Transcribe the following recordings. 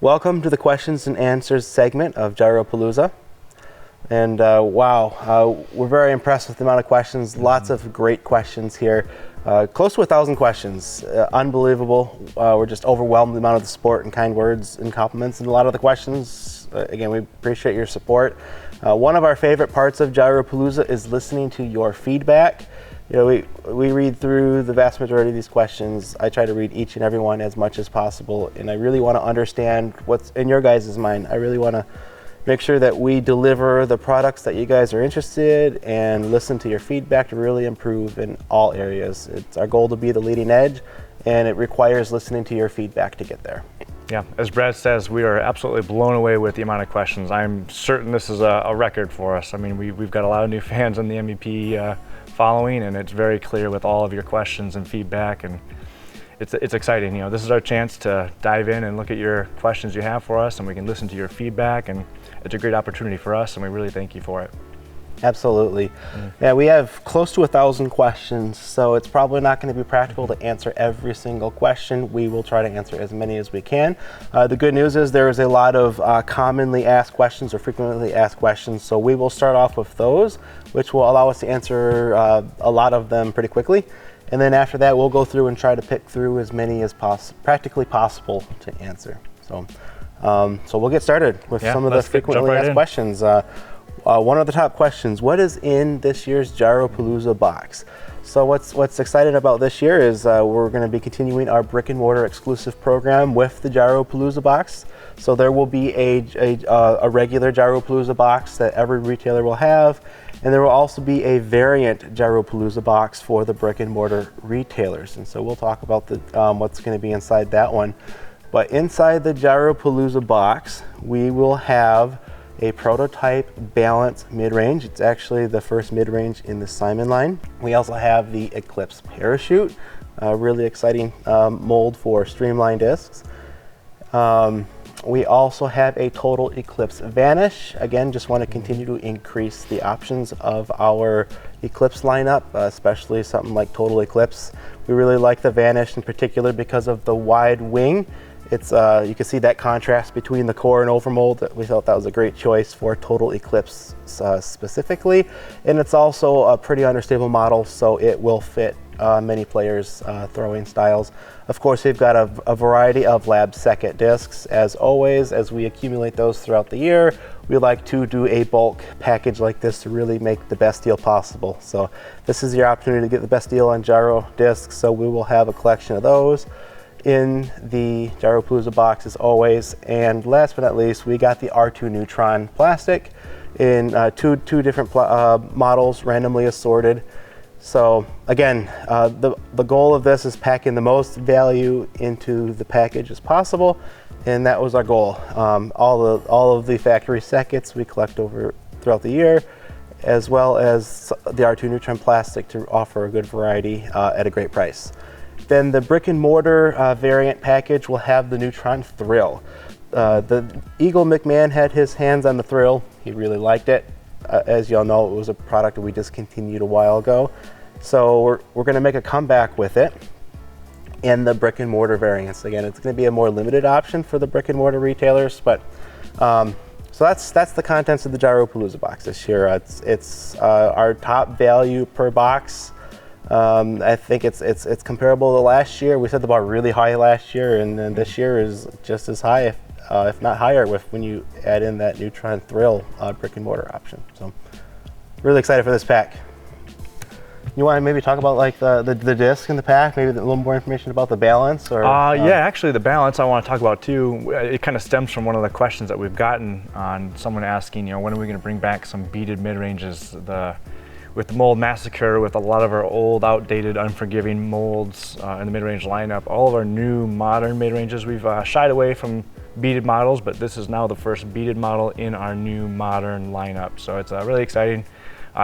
Welcome to the questions and answers segment of GYROpalooza. And wow, we're very impressed with the amount of questions. Lots of great questions here. Close to 1,000 questions. Unbelievable. We're just overwhelmed with the amount of the support and kind words and compliments and a lot of the questions. Again, we appreciate your support. One of our favorite parts of GYROpalooza is listening to your feedback. You know, we read through the vast majority of these questions. I try to read each and every one as much as possible, and I really want to understand what's in your guys' mind. I really want to make sure that we deliver the products that you guys are interested and listen to your feedback to really improve in all areas. It's our goal to be the leading edge, and it requires listening to your feedback to get there. Yeah, as Brad says, we are absolutely blown away with the amount of questions. I'm certain this is a record for us. I mean, we've got a lot of new fans in the MVP following, and it's very clear with all of your questions and feedback, and it's exciting. You know, this is our chance to dive in and look at your questions you have for us, and we can listen to your feedback, and it's a great opportunity for us, and we really thank you for it. Absolutely. Yeah, we have close to 1,000 questions, so it's probably not going to be practical to answer every single question. We will try to answer as many as we can. The good news is there is a lot of commonly asked questions or frequently asked questions, so we will start off with those, which will allow us to answer a lot of them pretty quickly. And then after that, we'll go through and try to pick through as many as practically possible to answer. So we'll get started with some of the frequently asked questions. One of the top questions, what is in this year's GYROpalooza box? So what's exciting about this year is we're going to be continuing our brick and mortar exclusive program with the GYROpalooza box. So there will be a regular GYROpalooza box that every retailer will have, and there will also be a variant GYROpalooza box for the brick and mortar retailers. And so we'll talk about what's going to be inside that one. But inside the GYROpalooza box, we will have a prototype balance mid-range. It's actually the first mid-range in the Simon line. We also have the Eclipse parachute, a really exciting mold for streamlined discs. We also have a Total Eclipse Vanish. Again, just want to continue to increase the options of our Eclipse lineup, especially something like Total Eclipse. We really like the Vanish in particular because of the wide wing. It's you can see that contrast between the core and overmold. We thought that was a great choice for Total Eclipse specifically, and it's also a pretty understable model, so it will fit many players' throwing styles. Of course, we've got a variety of lab second discs. As always, as we accumulate those throughout the year, we like to do a bulk package like this to really make the best deal possible. So this is your opportunity to get the best deal on gyro discs, so we will have a collection of those in the GYROpalooza box as always. And last but not least, we got the R2 Neutron Plastic in two different models, randomly assorted. So again, the goal of this is packing the most value into the package as possible, and that was our goal. All of the factory second's we collect throughout the year, as well as the R2 Neutron Plastic to offer a good variety at a great price. Then the brick and mortar variant package will have the Neutron Thrill. The Eagle McMahon had his hands on the Thrill. He really liked it. As y'all know, it was a product that we discontinued a while ago. So we're going to make a comeback with it in the brick and mortar variants. Again, it's going to be a more limited option for the brick and mortar retailers, but so that's the contents of the GYROpalooza box this year. It's our top value per box. I think it's comparable to last year. We set the bar really high last year, and then this year is just as high, if not higher, when you add in that Neutron Thrill brick and mortar option. So really excited for this pack. You want to maybe talk about like the disc in the pack, maybe a little more information about the balance? Or yeah, actually the balance I want to talk about too. It kind of stems from one of the questions that we've gotten on someone asking, when are we going to bring back some beaded mid-ranges? With the mold massacre, with a lot of our old, outdated, unforgiving molds in the mid-range lineup, all of our new modern mid-ranges, we've shied away from beaded models, but this is now the first beaded model in our new modern lineup. So it's really exciting.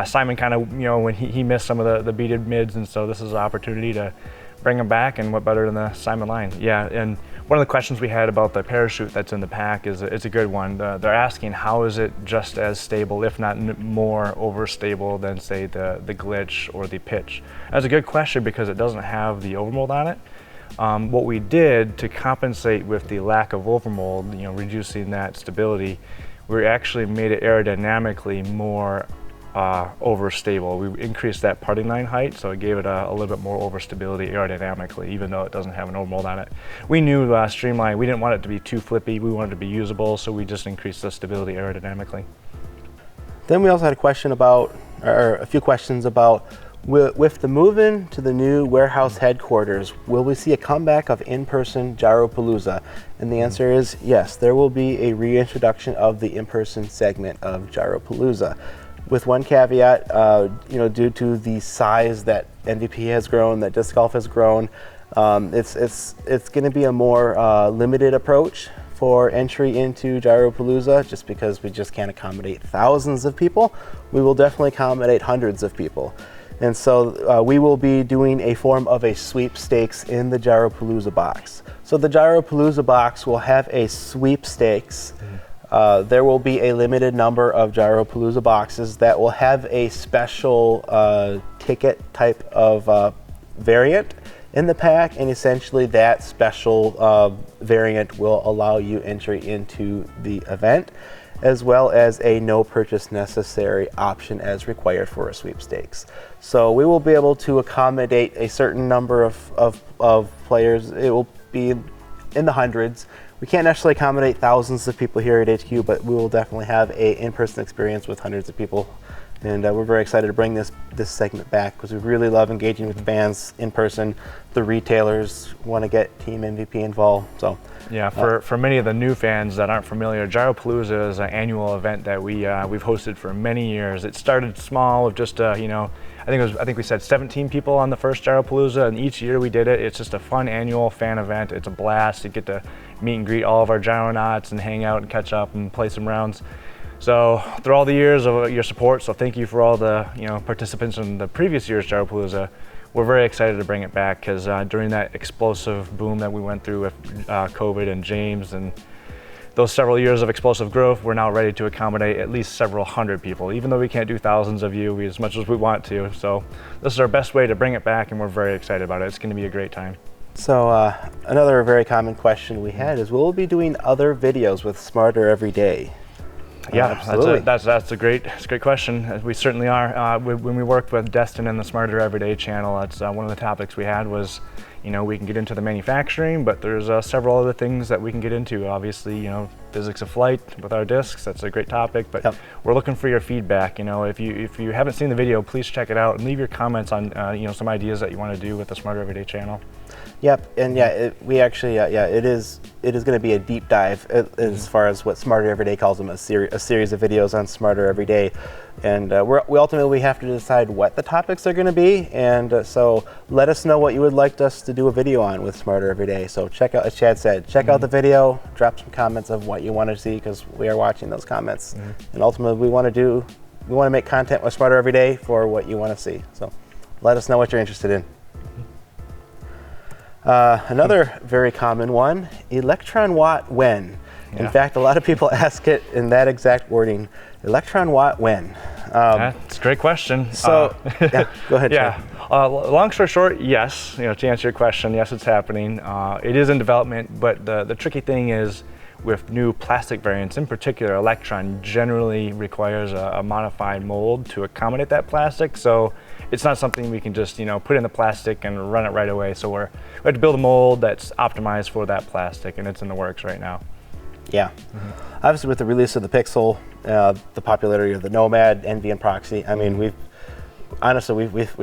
Simon kind of, when he missed some of the beaded mids, and so this is an opportunity to bring them back, and what better than the Simon line. Yeah, and one of the questions we had about the parachute that's in the pack is it's a good one. They're asking how is it just as stable, if not more overstable than say the glitch or the pitch. That's a good question because it doesn't have the overmold on it. What we did to compensate with the lack of overmold, reducing that stability, we actually made it aerodynamically more overstable. We increased that putting line height, so it gave it a little bit more overstability aerodynamically, even though it doesn't have an overmold on it. We knew Streamline, we didn't want it to be too flippy, we wanted it to be usable, so we just increased the stability aerodynamically. Then we also had a question about, or a few questions about, with the move in to the new warehouse headquarters, will we see a comeback of in-person GYROpalooza? And the answer is yes, there will be a reintroduction of the in-person segment of GYROpalooza. With one caveat, due to the size that MVP has grown, that disc golf has grown, it's going to be a more limited approach for entry into GYROpalooza, just because we just can't accommodate thousands of people. We will definitely accommodate hundreds of people. And so we will be doing a form of a sweepstakes in the GYROpalooza box. So the GYROpalooza box will have a sweepstakes. There will be a limited number of GYROpalooza boxes that will have a special ticket type of variant in the pack, and essentially that special variant will allow you entry into the event, as well as a no purchase necessary option as required for a sweepstakes. So we will be able to accommodate a certain number of players. It will be in the hundreds. We can't necessarily accommodate thousands of people here at HQ, but we will definitely have a in-person experience with hundreds of people. And we're very excited to bring this segment back, because we really love engaging with fans in person. The retailers want to get Team MVP involved. So yeah, for many of the new fans that aren't familiar, GYROpalooza is an annual event that we've hosted for many years. It started small with just I think we said 17 people on the first GYROpalooza, and each year we did it. It's just a fun annual fan event. It's a blast. You get to meet and greet all of our gyronauts and hang out and catch up and play some rounds. So through all the years of your support, so thank you for all the participants in the previous year's GYROpalooza. We're very excited to bring it back, because during that explosive boom that we went through with COVID and James and those several years of explosive growth, we're now ready to accommodate at least several hundred people, even though we can't do thousands of you as much as we want to. So this is our best way to bring it back, and we're very excited about it. It's going to be a great time. So another very common question we had is, will we be doing other videos with Smarter Every Day? Yeah, that's a great question. We certainly are. When we worked with Destin and the Smarter Everyday channel, that's one of the topics we had was, we can get into the manufacturing, but there's several other things that we can get into. Obviously, physics of flight with our discs, that's a great topic, but yep. We're looking for your feedback. If you haven't seen the video, please check it out and leave your comments on some ideas that you want to do with the Smarter Everyday channel. Yep, and yeah, it is going to be a deep dive as far as what Smarter Everyday calls them, a series of videos on Smarter Everyday, and we ultimately have to decide what the topics are going to be, and so let us know what you would like us to do a video on with Smarter Everyday. So check out, as Chad said, check out the video, drop some comments of what you want to see, because we are watching those comments, and ultimately we want to make content with Smarter Everyday for what you want to see. So let us know what you're interested in. Another very common one, Electron Watt when? Yeah. In fact, a lot of people ask it in that exact wording, Electron Watt when? That's a great question. So, yeah, go ahead, yeah. Long story short, yes, to answer your question, yes, it's happening. It is in development, but the tricky thing is, with new plastic variants, in particular, Electron generally requires a modified mold to accommodate that plastic. So it's not something we can just put in the plastic and run it right away. So we have to build a mold that's optimized for that plastic, and it's in the works right now. Yeah. Obviously, with the release of the Pixel, the popularity of the Nomad, Envy, and Proxy, I mean, we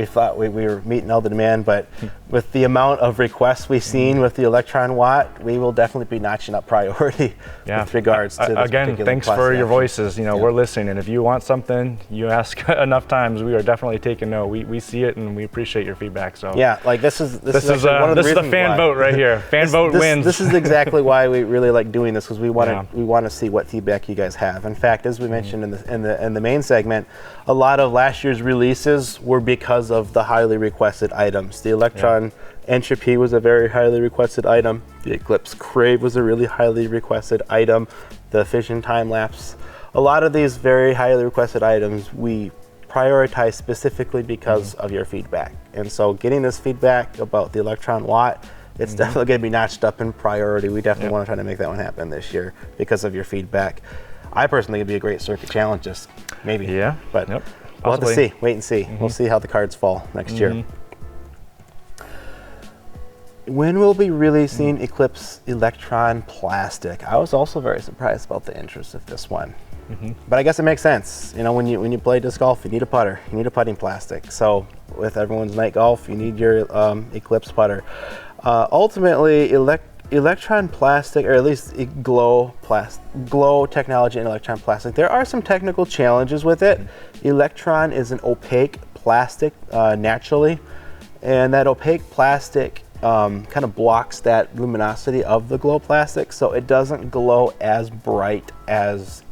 thought we were meeting all the demand, but with the amount of requests we've seen with the Electron Watt, we will definitely be notching up priority with regards to this again, thanks for your voices. We're listening, and if you want something, you ask enough times, we are definitely taking note. We see it, and we appreciate your feedback. So yeah, like this is one of the this is the fan vote right here. Fan vote wins. This is exactly why we really like doing this, because we want to see what feedback you guys have. In fact, as we mentioned in the main segment, a lot of last year's releases were because of the highly requested items. The Electron Entropy was a very highly requested item. The Eclipse Crave was a really highly requested item. The Fission Time Lapse. A lot of these very highly requested items we prioritize specifically because of your feedback. And so getting this feedback about the Electron Watt it's definitely going to be notched up in priority. We definitely want to try to make that one happen this year because of your feedback. I personally think it'd be a great circuit challenge, just maybe. Yeah. But we'll have to see. Wait and see. We'll see how the cards fall next year. When will be releasing Eclipse Electron Plastic? I was also very surprised about the interest of this one. But I guess it makes sense. You know, when you play disc golf, you need a putter. You need a putting plastic. So with everyone's night golf, you need your Eclipse putter. Ultimately, Electron Plastic, or at least glow technology in Electron Plastic, there are some technical challenges with it. Electron is an opaque plastic naturally, and that opaque plastic kind of blocks that luminosity of the glow plastic, so it doesn't glow as bright as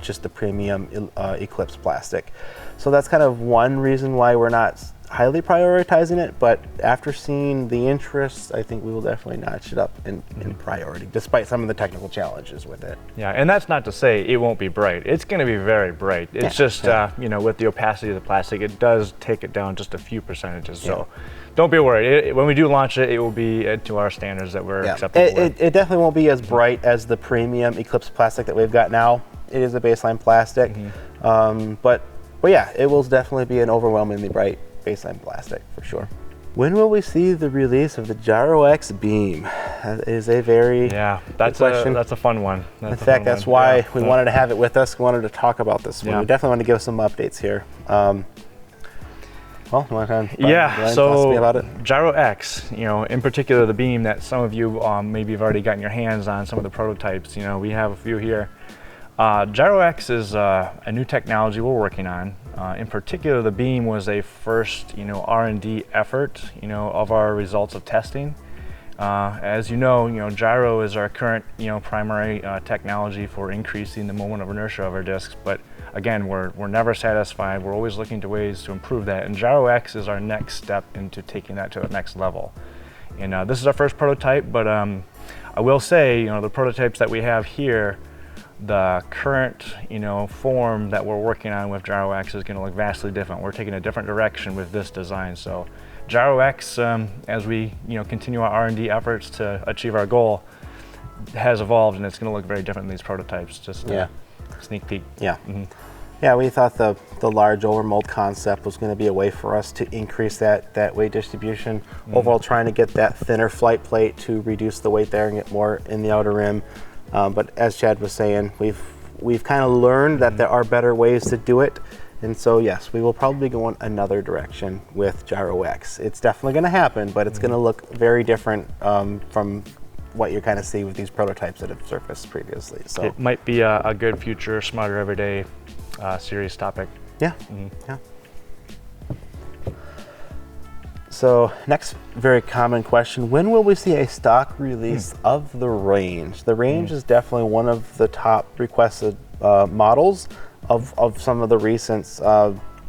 just the premium Eclipse plastic. So that's kind of one reason why we're not highly prioritizing it, but after seeing the interest, I think we will definitely notch it up in priority, despite some of the technical challenges with it. Yeah, and that's not to say it won't be bright. It's going to be very bright. It's just, you know, with the opacity of the plastic, it does take it down just a few percentages. So don't be worried. When we do launch it, it will be to our standards that we're acceptable with. It definitely won't be as bright as the premium Eclipse plastic that we've got now. It is a baseline plastic, but yeah, it will definitely be an overwhelmingly bright baseline plastic for sure. When will we see the release of the Gyro X beam? That is a very that's question. That's a fun one. In fact, that's why we wanted to have it with us. We wanted to talk about this one. We definitely want to give some updates here. Well, you want to so about it? Gyro X, you know, in particular the beam that some of you maybe have already gotten your hands on, some of the prototypes. You know, we have a few here. Gyro X is a new technology we're working on. In particular, the beam was a first, R&D effort, of our results of testing. As you know, gyro is our current, primary technology for increasing the moment of inertia of our discs. But again, we're never satisfied. We're always looking to ways to improve that. And Gyro X is our next step into taking that to the next level. And this is our first prototype, but I will say, the prototypes that we have here, the current, form that we're working on with Gyro X is going to look vastly different. We're taking a different direction with this design. So Gyro X, as we, continue our R&D efforts to achieve our goal, has evolved, and it's going to look very different in these prototypes. Just sneak peek. Yeah, we thought the large overmold concept was going to be a way for us to increase that weight distribution. Overall, trying to get that thinner flight plate to reduce the weight there and get more in the outer rim. But as Chad was saying, we've kind of learned that there are better ways to do it. And so yes, we will probably go in another direction with Gyro X. It's definitely going to happen, but it's going to look very different from what you kind of see with these prototypes that have surfaced previously. So it might be a good future Smarter Everyday series topic. Yeah. So next very common question, when will we see a stock release of the Range? The Range is definitely one of the top requested models of some of the recent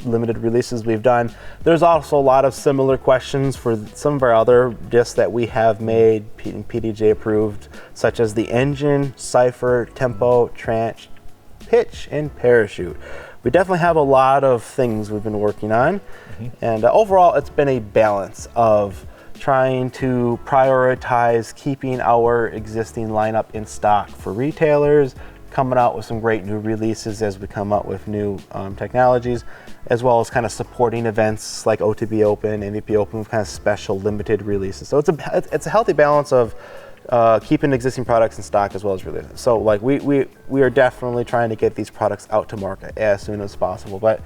limited releases we've done. There's also a lot of similar questions for some of our other discs that we have made PDJ approved, such as the engine, cipher, tempo, tranche, pitch, and parachute. We definitely have a lot of things we've been working on. And overall, it's been a balance of trying to prioritize keeping our existing lineup in stock for retailers, coming out with some great new releases as we come out with new technologies, as well as kind of supporting events like OTB Open, MVP Open with kind of special limited releases. So it's a healthy balance of keeping existing products in stock as well as releases. So like we are definitely trying to get these products out to market as soon as possible. But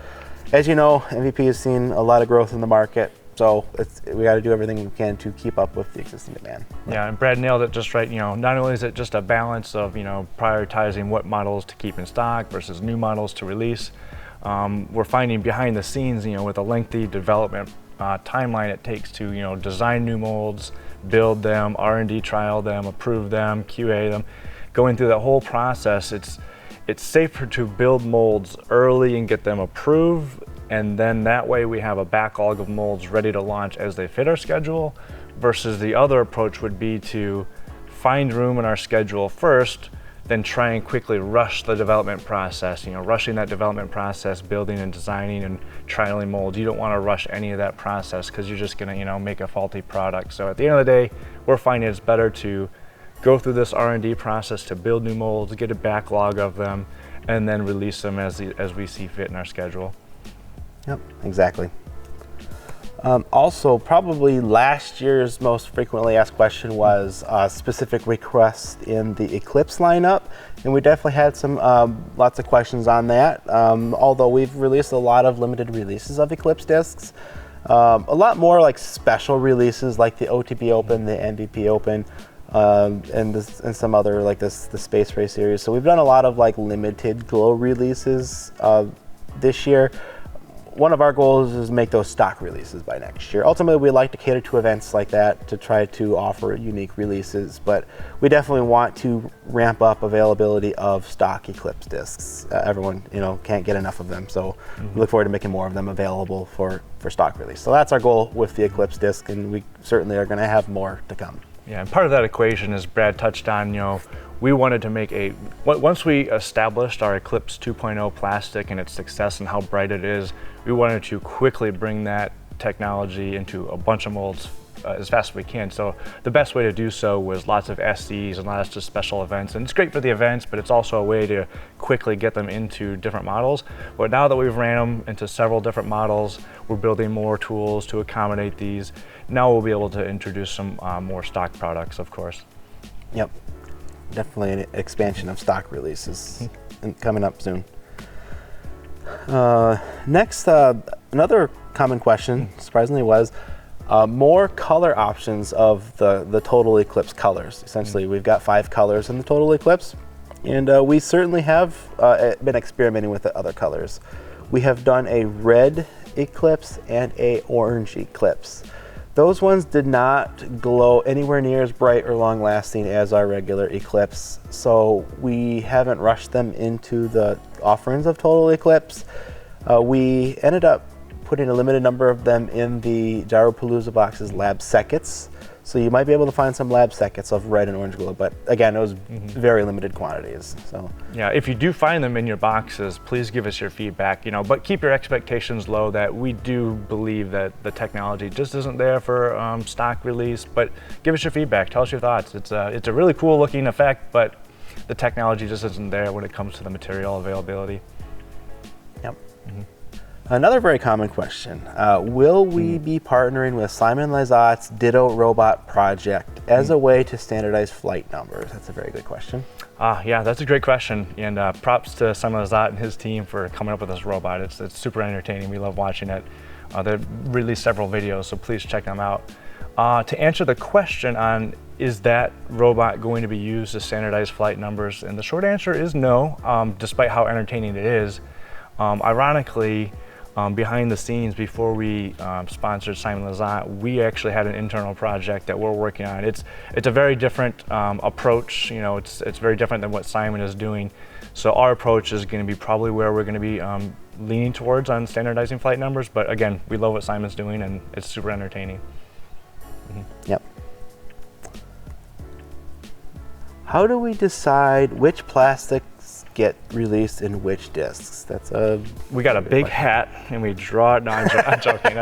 as you know, MVP has seen a lot of growth in the market, so we got to do everything we can to keep up with the existing demand. Yeah, and Brad nailed it just right. Not only is it just a balance of prioritizing what models to keep in stock versus new models to release, we're finding behind the scenes, with a lengthy development timeline it takes to design new molds, build them, R&D trial them, approve them, QA them. Going through that whole process, it's safer to build molds early and get them approved, and then that way we have a backlog of molds ready to launch as they fit our schedule, versus the other approach would be to find room in our schedule first, than try and quickly rush the development process. You know, rushing that development process, building and designing and trialing molds. You don't want to rush any of that process because you're just going to, you know, make a faulty product. So at the end of the day, we're finding it's better to go through this R&D process to build new molds, get a backlog of them, and then release them as we see fit in our schedule. Yep, exactly. Also, probably last year's most frequently asked question was specific requests in the Eclipse lineup, and we definitely had some lots of questions on that. Although we've released a lot of limited releases of Eclipse discs, a lot more like special releases like the OTB Open, the MVP Open, and some other like the Space Race series. So we've done a lot of like limited glow releases this year. One of our goals is to make those stock releases by next year. Ultimately, we like to cater to events like that to try to offer unique releases, but we definitely want to ramp up availability of stock Eclipse discs. Everyone, you know, can't get enough of them, so we look forward to making more of them available for stock release. So that's our goal with the Eclipse disc, and we certainly are going to have more to come. Yeah, and part of that equation, as Brad touched on, you know, we wanted to make once we established our Eclipse 2.0 plastic and its success and how bright it is, we wanted to quickly bring that technology into a bunch of molds as fast as we can. So the best way to do so was lots of SCs and lots of special events. And it's great for the events, but it's also a way to quickly get them into different models. But now that we've ran them into several different models, we're building more tools to accommodate these. Now we'll be able to introduce some more stock products, of course. Yep. Definitely an expansion of stock releases coming up soon. Next, another common question, surprisingly, was more color options of the Total Eclipse colors. Essentially, we've got 5 colors in the Total Eclipse, and we certainly have been experimenting with the other colors. We have done a red Eclipse and a orange Eclipse. Those ones did not glow anywhere near as bright or long lasting as our regular Eclipse, so we haven't rushed them into the offerings of Total Eclipse. We ended up putting a limited number of them in the GYROpalooza box's Lab Seconds, so you might be able to find some Lab Seconds of red and orange glow, but again, it was very limited quantities. So yeah, if you do find them in your boxes, please give us your feedback, you know, but keep your expectations low that we do believe that the technology just isn't there for stock release, but give us your feedback, tell us your thoughts. It's a really cool looking effect, but the technology just isn't there when it comes to the material availability. Yep. Another very common question, will we be partnering with Simon Lizott's Ditto Robot project as a way to standardize flight numbers? That's a very good question. Yeah, that's a great question, and props to Simon Lizott and his team for coming up with this robot. It's super entertaining. We love watching it. They've released several videos, so please check them out. To answer the question on is that robot going to be used to standardize flight numbers, and the short answer is no, despite how entertaining it is. Ironically, behind the scenes, before we sponsored Simon Lizott, we actually had an internal project that we're working on. It's a very different approach. You know, it's very different than what Simon is doing. So our approach is going to be probably where we're going to be leaning towards on standardizing flight numbers. But again, we love what Simon's doing, and it's super entertaining. Yep. How do we decide which plastics get released in which discs? That's a we got a big hat and we draw it. No, I'm joking.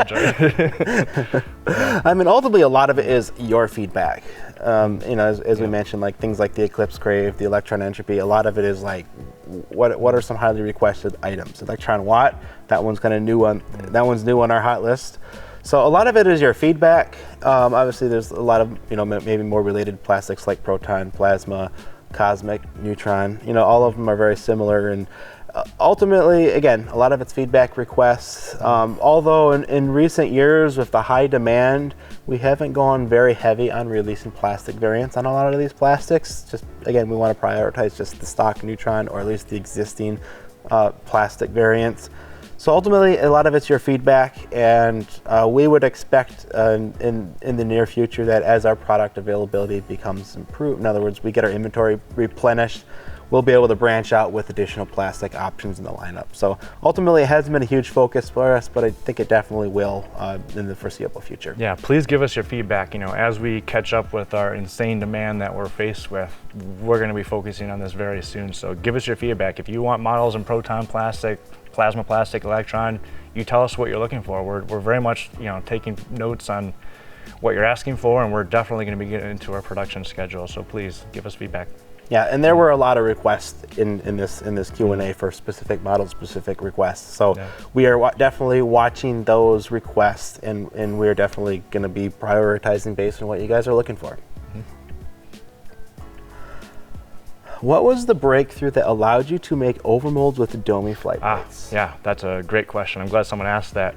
I mean, ultimately, a lot of it is your feedback. You know, as we mentioned, like things like the Eclipse Crave, the Electron Entropy, a lot of it is like, what are some highly requested items? Electron Watt, that one's kind of new on, that one's new on our hot list. So a lot of it is your feedback. Obviously, there's a lot of, you know, maybe more related plastics like proton, plasma, cosmic, neutron. You know, all of them are very similar, and ultimately, again, a lot of it's feedback requests. Although in recent years, with the high demand, we haven't gone very heavy on releasing plastic variants on a lot of these plastics. Just again, we want to prioritize just the stock neutron, or at least the existing plastic variants. So ultimately, a lot of it's your feedback, and we would expect in the near future that as our product availability becomes improved, in other words, we get our inventory replenished, we'll be able to branch out with additional plastic options in the lineup. So ultimately, it hasn't been a huge focus for us, but I think it definitely will in the foreseeable future. Yeah, please give us your feedback. You know, as we catch up with our insane demand that we're faced with, we're going to be focusing on this very soon. So give us your feedback. If you want models in proton plastic, plasma plastic, electron, you tell us what you're looking for. We're very much, you know, taking notes on what you're asking for, and we're definitely going to be getting into our production schedule. So please give us feedback. Yeah, and there were a lot of requests in this Q&A for specific model specific requests. So we are definitely watching those requests, and we're definitely going to be prioritizing based on what you guys are looking for. What was the breakthrough that allowed you to make overmolds with domy flight plates? Yeah, that's a great question. I'm glad someone asked that.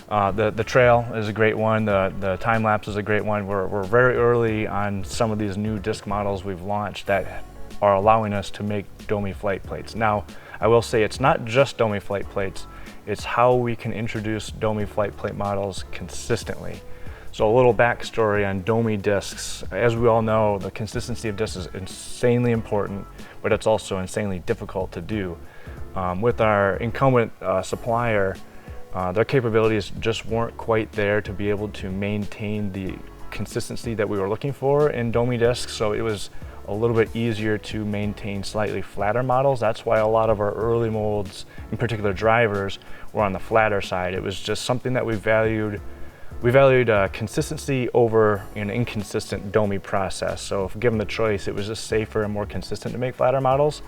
The trail is a great one. The time lapse is a great one. We're very early on some of these new disc models we've launched that are allowing us to make domy flight plates. Now, I will say it's not just domy flight plates. It's how we can introduce domy flight plate models consistently. So a little backstory on domy discs. As we all know, the consistency of discs is insanely important, but it's also insanely difficult to do. With our incumbent supplier, their capabilities just weren't quite there to be able to maintain the consistency that we were looking for in domy discs, so it was a little bit easier to maintain slightly flatter models. That's why a lot of our early molds, in particular drivers, were on the flatter side. It was just something that we valued. We valued consistency over an inconsistent domy process. So if given the choice, it was just safer and more consistent to make flatter models.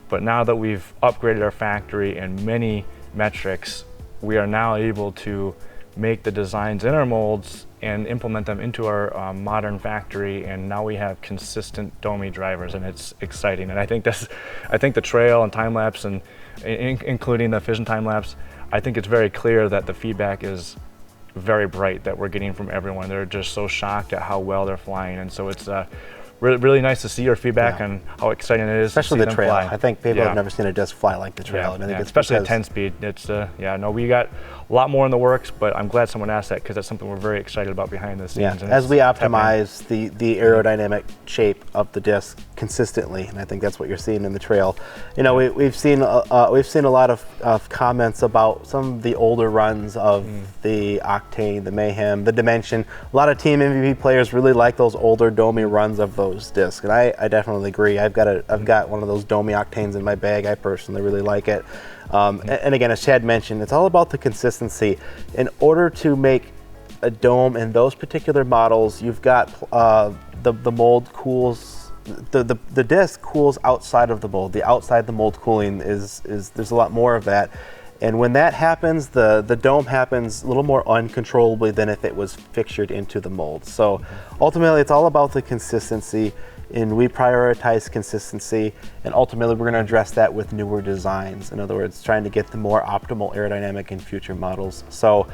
But now that we've upgraded our factory in many metrics, we are now able to make the designs in our molds and implement them into our modern factory, and now we have consistent domy drivers, and it's exciting. And I think the trail and time lapse, and including the fission time lapse, I think it's very clear that the feedback is very bright that we're getting from everyone. They're just so shocked at how well they're flying, and so it's really nice to see your feedback on how exciting it is, especially to see the them trail. fly. I think people have never seen a disc fly like the trail, and I think it's especially at 10 speed. It's we got a lot more in the works, but I'm glad someone asked that because that's something we're very excited about behind the scenes. Yeah, as we optimize the aerodynamic shape of the disc consistently, and I think that's what you're seeing in the trail. You know, we've seen a lot of comments about some of the older runs of the Octane, the Mayhem, the Dimension. A lot of Team MVP players really like those older domy runs of those discs, and I definitely agree. I've got one of those domy Octanes in my bag. I personally really like it. And again, as Chad mentioned, it's all about the consistency. In order to make a dome in those particular models, you've got the mold cools, the disc cools outside of the mold. The outside the mold cooling is there's a lot more of that. And when that happens, the dome happens a little more uncontrollably than if it was fixtured into the mold. So ultimately, it's all about the consistency, and we prioritize consistency, and ultimately we're going to address that with newer designs. In other words, trying to get the more optimal aerodynamic in future models. So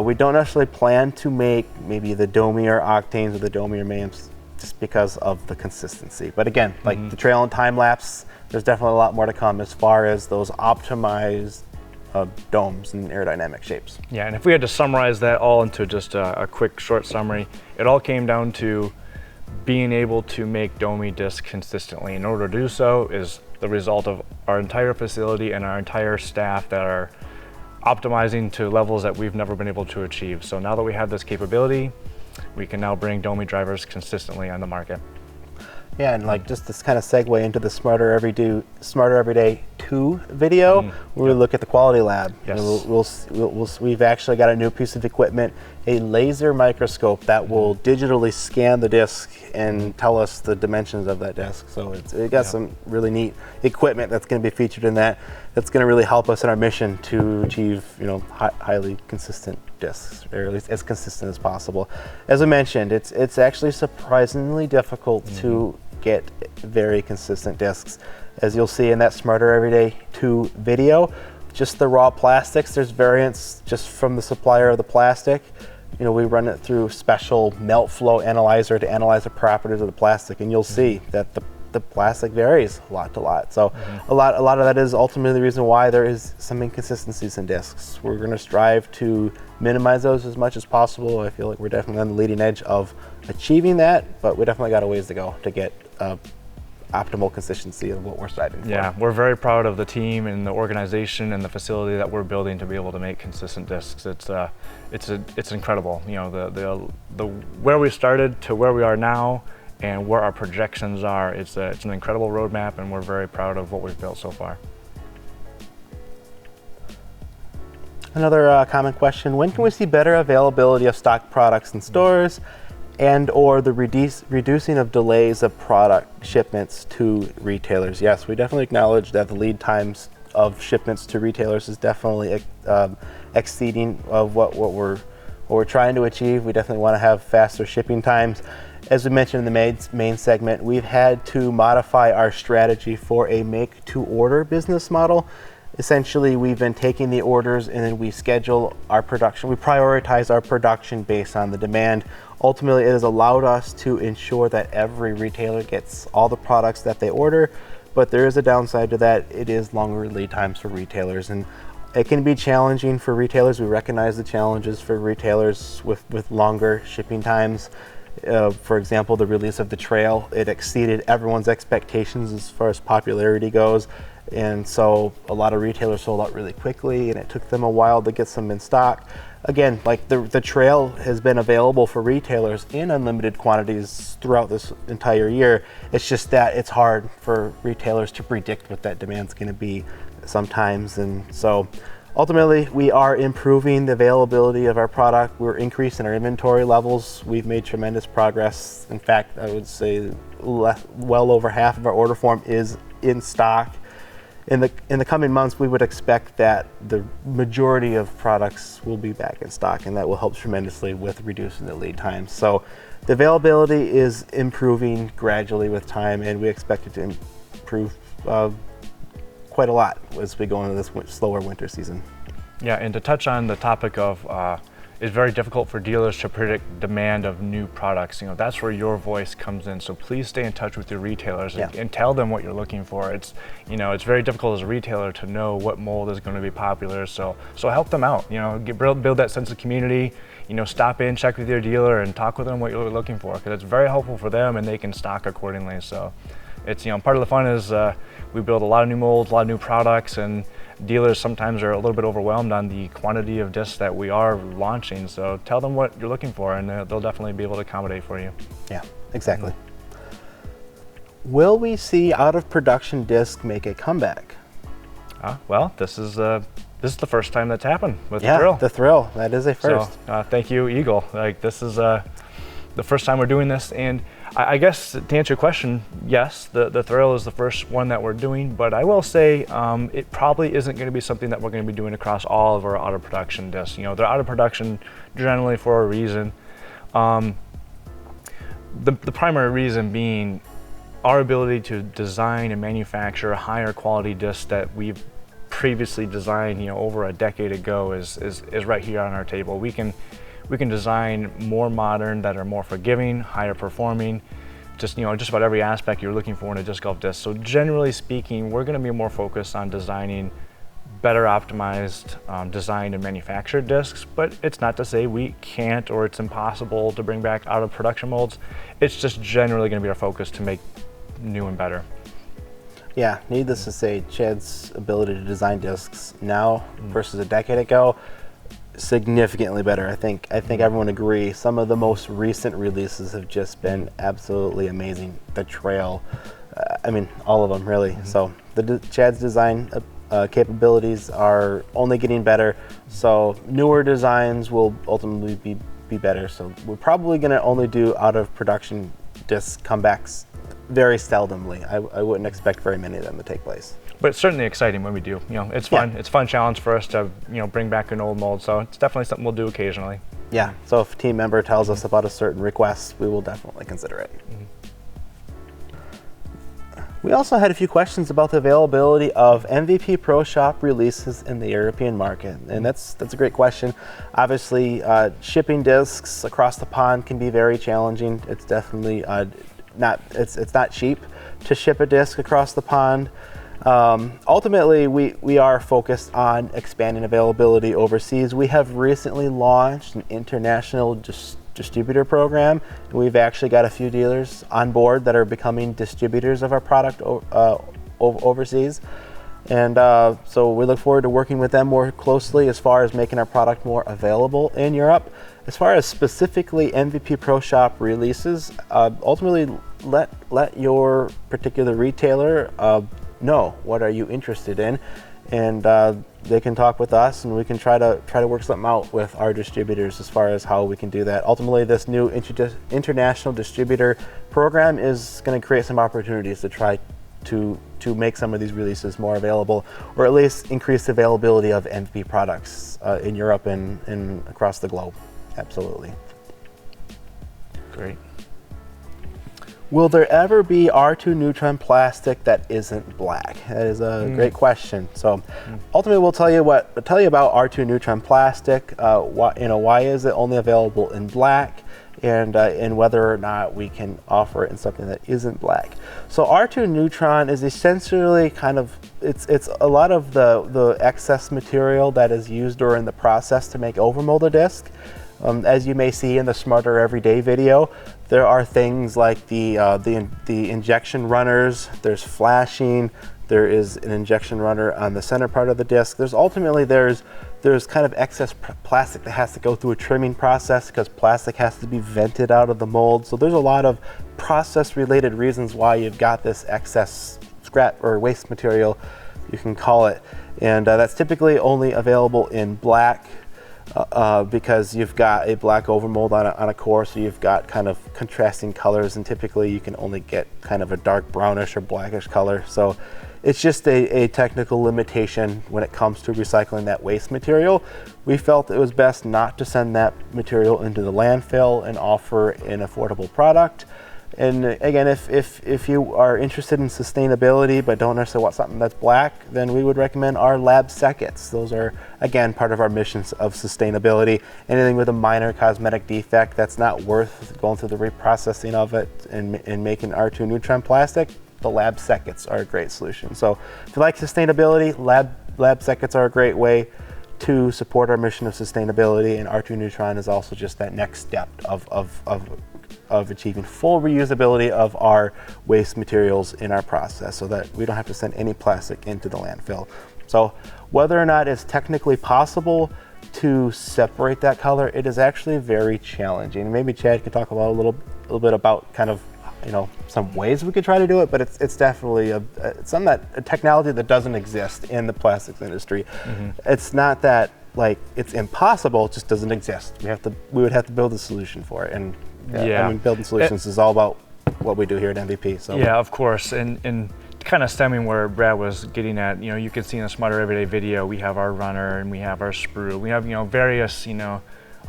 we don't necessarily plan to make maybe the domier Octanes or the domier Mayhems just because of the consistency. But again, like the trail and time lapse, there's definitely a lot more to come as far as those optimized domes and aerodynamic shapes. Yeah, and if we had to summarize that all into just a quick short summary, it all came down to being able to make domy discs consistently. In order to do so is the result of our entire facility and our entire staff that are optimizing to levels that we've never been able to achieve. So now that we have this capability, we can now bring domy drivers consistently on the market. Yeah, and like just this kind of segue into the Smarter Everyday 2 video, where we look at the quality lab. Yes. We've actually got a new piece of equipment, a laser microscope that will digitally scan the disc and tell us the dimensions of that disc. So it got some really neat equipment that's going to be featured in that. That's going to really help us in our mission to achieve, highly consistent discs, or at least as consistent as possible. As I mentioned, it's actually surprisingly difficult to get very consistent discs. As you'll see in that Smarter Everyday 2 video, just the raw plastics, there's variants just from the supplier of the plastic. We run it through special melt flow analyzer to analyze the properties of the plastic, and you'll see that the plastic varies a lot to lot. So a lot of that is ultimately the reason why there is some inconsistencies in discs. We're going to strive to minimize those as much as possible. I feel like we're definitely on the leading edge of achieving that, but we definitely got a ways to go to get optimal consistency of what we're striving for. Yeah, we're very proud of the team and the organization and the facility that we're building to be able to make consistent discs. It's incredible. You know, the where we started to where we are now and where our projections are. It's an incredible roadmap, and we're very proud of what we've built so far. Another common question: when can we see better availability of stock products in stores, and or the reducing of delays of product shipments to retailers? Yes, we definitely acknowledge that the lead times of shipments to retailers is definitely exceeding of what we're trying to achieve. We definitely want to have faster shipping times. As we mentioned in the main segment, we've had to modify our strategy for a make-to-order business model. Essentially, we've been taking the orders and then we schedule our production. We prioritize our production based on the demand. Ultimately, it has allowed us to ensure that every retailer gets all the products that they order, but there is a downside to that. It is longer lead times for retailers, and it can be challenging for retailers. We recognize the challenges for retailers with longer shipping times. For example, the release of the Trail, it exceeded everyone's expectations as far as popularity goes. And so a lot of retailers sold out really quickly, and it took them a while to get some in stock. Again, like the Trail has been available for retailers in unlimited quantities throughout this entire year. It's just that it's hard for retailers to predict what that demand's going to be sometimes. And so ultimately, we are improving the availability of our product. We're increasing our inventory levels. We've made tremendous progress. In fact, I would say well over half of our order form is in stock. In the coming months, we would expect that the majority of products will be back in stock, and that will help tremendously with reducing the lead times. So the availability is improving gradually with time, and we expect it to improve quite a lot as we go into this slower winter season. Yeah, and to touch on the topic of it's very difficult for dealers to predict demand of new products. You know, that's where your voice comes in. So please stay in touch with your retailers and tell them what you're looking for. It's, you know, it's very difficult as a retailer to know what mold is going to be popular. So help them out. You know, build that sense of community. You know, stop in, check with your dealer, and talk with them what you're looking for, because it's very helpful for them, and they can stock accordingly. So it's, you know, part of the fun is we build a lot of new molds, a lot of new products, and dealers sometimes are a little bit overwhelmed on the quantity of discs that we are launching. So tell them what you're looking for, and they'll definitely be able to accommodate for you. Yeah, exactly. Will we see out of production disc make a comeback? Well, this is the first time that's happened with the Thrill. The Thrill, that is a first. So thank you, Eagle. Like, this is the first time we're doing this, and I guess to answer your question, yes, the Thrill is the first one that we're doing, but I will say it probably isn't going to be something that we're going to be doing across all of our out of production discs. You know, they're out of production generally for a reason. The primary reason being our ability to design and manufacture higher quality discs that we've previously designed, you know, over a decade ago is right here on our table. We can design more modern, that are more forgiving, higher performing, just about every aspect you're looking for in a disc golf disc. So generally speaking, we're going to be more focused on designing better optimized, designed and manufactured discs, but it's not to say we can't or it's impossible to bring back out of production molds. It's just generally going to be our focus to make new and better. Yeah, needless to say, Chad's ability to design discs now versus a decade ago, significantly better. I think everyone agrees. Some of the most recent releases have just been absolutely amazing. The Trail, I mean, all of them really. So Chad's design capabilities are only getting better. So newer designs will ultimately be better. So we're probably going to only do out of production disc comebacks very seldomly. I wouldn't expect very many of them to take place. But it's certainly exciting when we do. You know, it's fun. Yeah. It's a fun challenge for us to, you know, bring back an old mold. So it's definitely something we'll do occasionally. Yeah. So if a team member tells us about a certain request, we will definitely consider it. We also had a few questions about the availability of MVP Pro Shop releases in the European market, and that's a great question. Obviously, shipping discs across the pond can be very challenging. It's definitely it's not cheap to ship a disc across the pond. Ultimately, we are focused on expanding availability overseas. We have recently launched an international distributor program. And we've actually got a few dealers on board that are becoming distributors of our product overseas. And so we look forward to working with them more closely as far as making our product more available in Europe. As far as specifically MVP Pro Shop releases, ultimately let your particular retailer know what are you interested in, and they can talk with us, and we can try to work something out with our distributors as far as how we can do that. Ultimately, this new international distributor program is going to create some opportunities to try to make some of these releases more available, or at least increase the availability of MVP products in Europe and across the globe. Absolutely. Great. Will there ever be R2 Neutron plastic that isn't black? That is a great question. So ultimately, we'll tell you about R2 Neutron plastic. Why is it only available in black, and whether or not we can offer it in something that isn't black. So R2 Neutron is essentially it's a lot of the excess material that is used during the process to make overmolded disc. As you may see in the Smarter Everyday video, there are things like the injection runners, there's flashing, there is an injection runner on the center part of the disc. There's kind of excess plastic that has to go through a trimming process because plastic has to be vented out of the mold. So there's a lot of process related reasons why you've got this excess scrap or waste material, you can call it. And that's typically only available in black. Because you've got a black overmold on a core, so you've got kind of contrasting colors, and typically you can only get kind of a dark brownish or blackish color. So it's just a technical limitation when it comes to recycling that waste material. We felt it was best not to send that material into the landfill and offer an affordable product. And again, if you are interested in sustainability but don't necessarily want something that's black, then we would recommend our lab seconds. Those are, again, part of our missions of sustainability. Anything with a minor cosmetic defect that's not worth going through the reprocessing of it and making R2 Neutron plastic, the lab seconds are a great solution. So if you like sustainability, lab seconds are a great way to support our mission of sustainability, and R2 Neutron is also just that next step of achieving full reusability of our waste materials in our process so that we don't have to send any plastic into the landfill. So whether or not it's technically possible to separate that color, it is actually very challenging. Maybe Chad could talk about a little bit about kind of some ways we could try to do it, but it's definitely a technology that doesn't exist in the plastics industry. It's not that like it's impossible, it just doesn't exist. We would have to build a solution for it, and I mean, building solutions is all about what we do here at MVP. So yeah, of course, and kind of stemming where Brad was getting at, you can see in the Smarter Everyday video, we have our runner and we have our sprue, we have various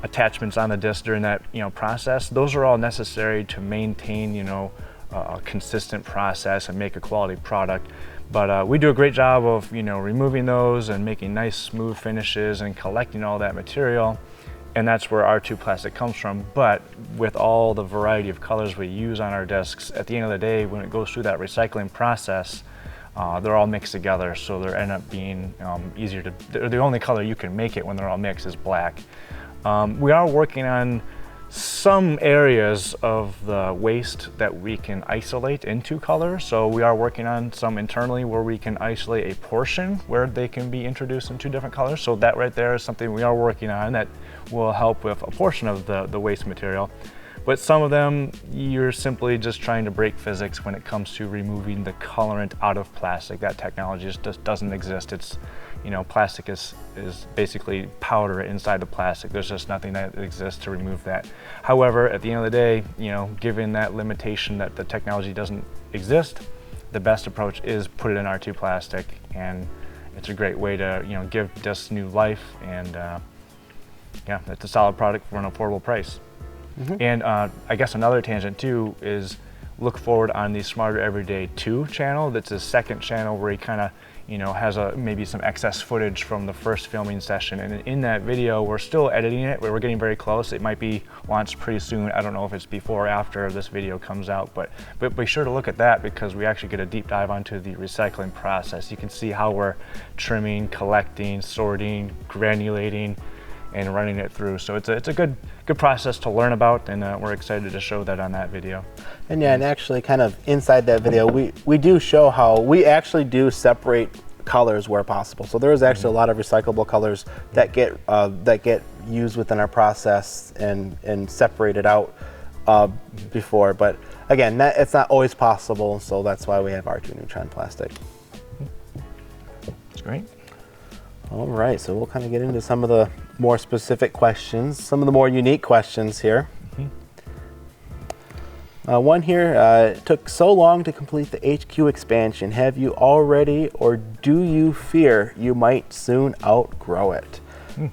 attachments on the disc during that process. Those are all necessary to maintain a consistent process and make a quality product. But we do a great job of removing those and making nice smooth finishes and collecting all that material. And that's where R2 plastic comes from. But with all the variety of colors we use on our discs, at the end of the day, when it goes through that recycling process, they're all mixed together. So they end up being easier to, the only color you can make it when they're all mixed is black. We are working on some areas of the waste that we can isolate into color. So we are working on some internally where we can isolate a portion where they can be introduced in two different colors. So that right there is something we are working on that will help with a portion of the waste material. But some of them, you're simply just trying to break physics when it comes to removing the colorant out of plastic. That technology just doesn't exist. It's, plastic is basically powder inside the plastic. There's just nothing that exists to remove that. However, at the end of the day, given that limitation that the technology doesn't exist, the best approach is put it in R2 plastic, and it's a great way to, give discs new life, and yeah, it's a solid product for an affordable price. And I guess another tangent too is look forward on the Smarter Everyday 2 channel. That's a second channel where he kind of has maybe some excess footage from the first filming session. And in that video, we're still editing it, but we're getting very close. It might be launched pretty soon. I don't know if it's before or after this video comes out, but be sure to look at that because we actually get a deep dive onto the recycling process. You can see how we're trimming, collecting, sorting, granulating, and running it through. So it's a good process to learn about, and we're excited to show that on that video. And yeah, and actually kind of inside that video, we do show how we actually do separate colors where possible. So there is actually a lot of recyclable colors that get used within our process and separated out before. But again, it's not always possible, so that's why we have our 2 Neutron plastic. That's great. All right, so we'll kind of get into some of the more specific questions, some of the more unique questions here. One here, it took so long to complete the HQ expansion. Have you already, or do you fear you might soon outgrow it?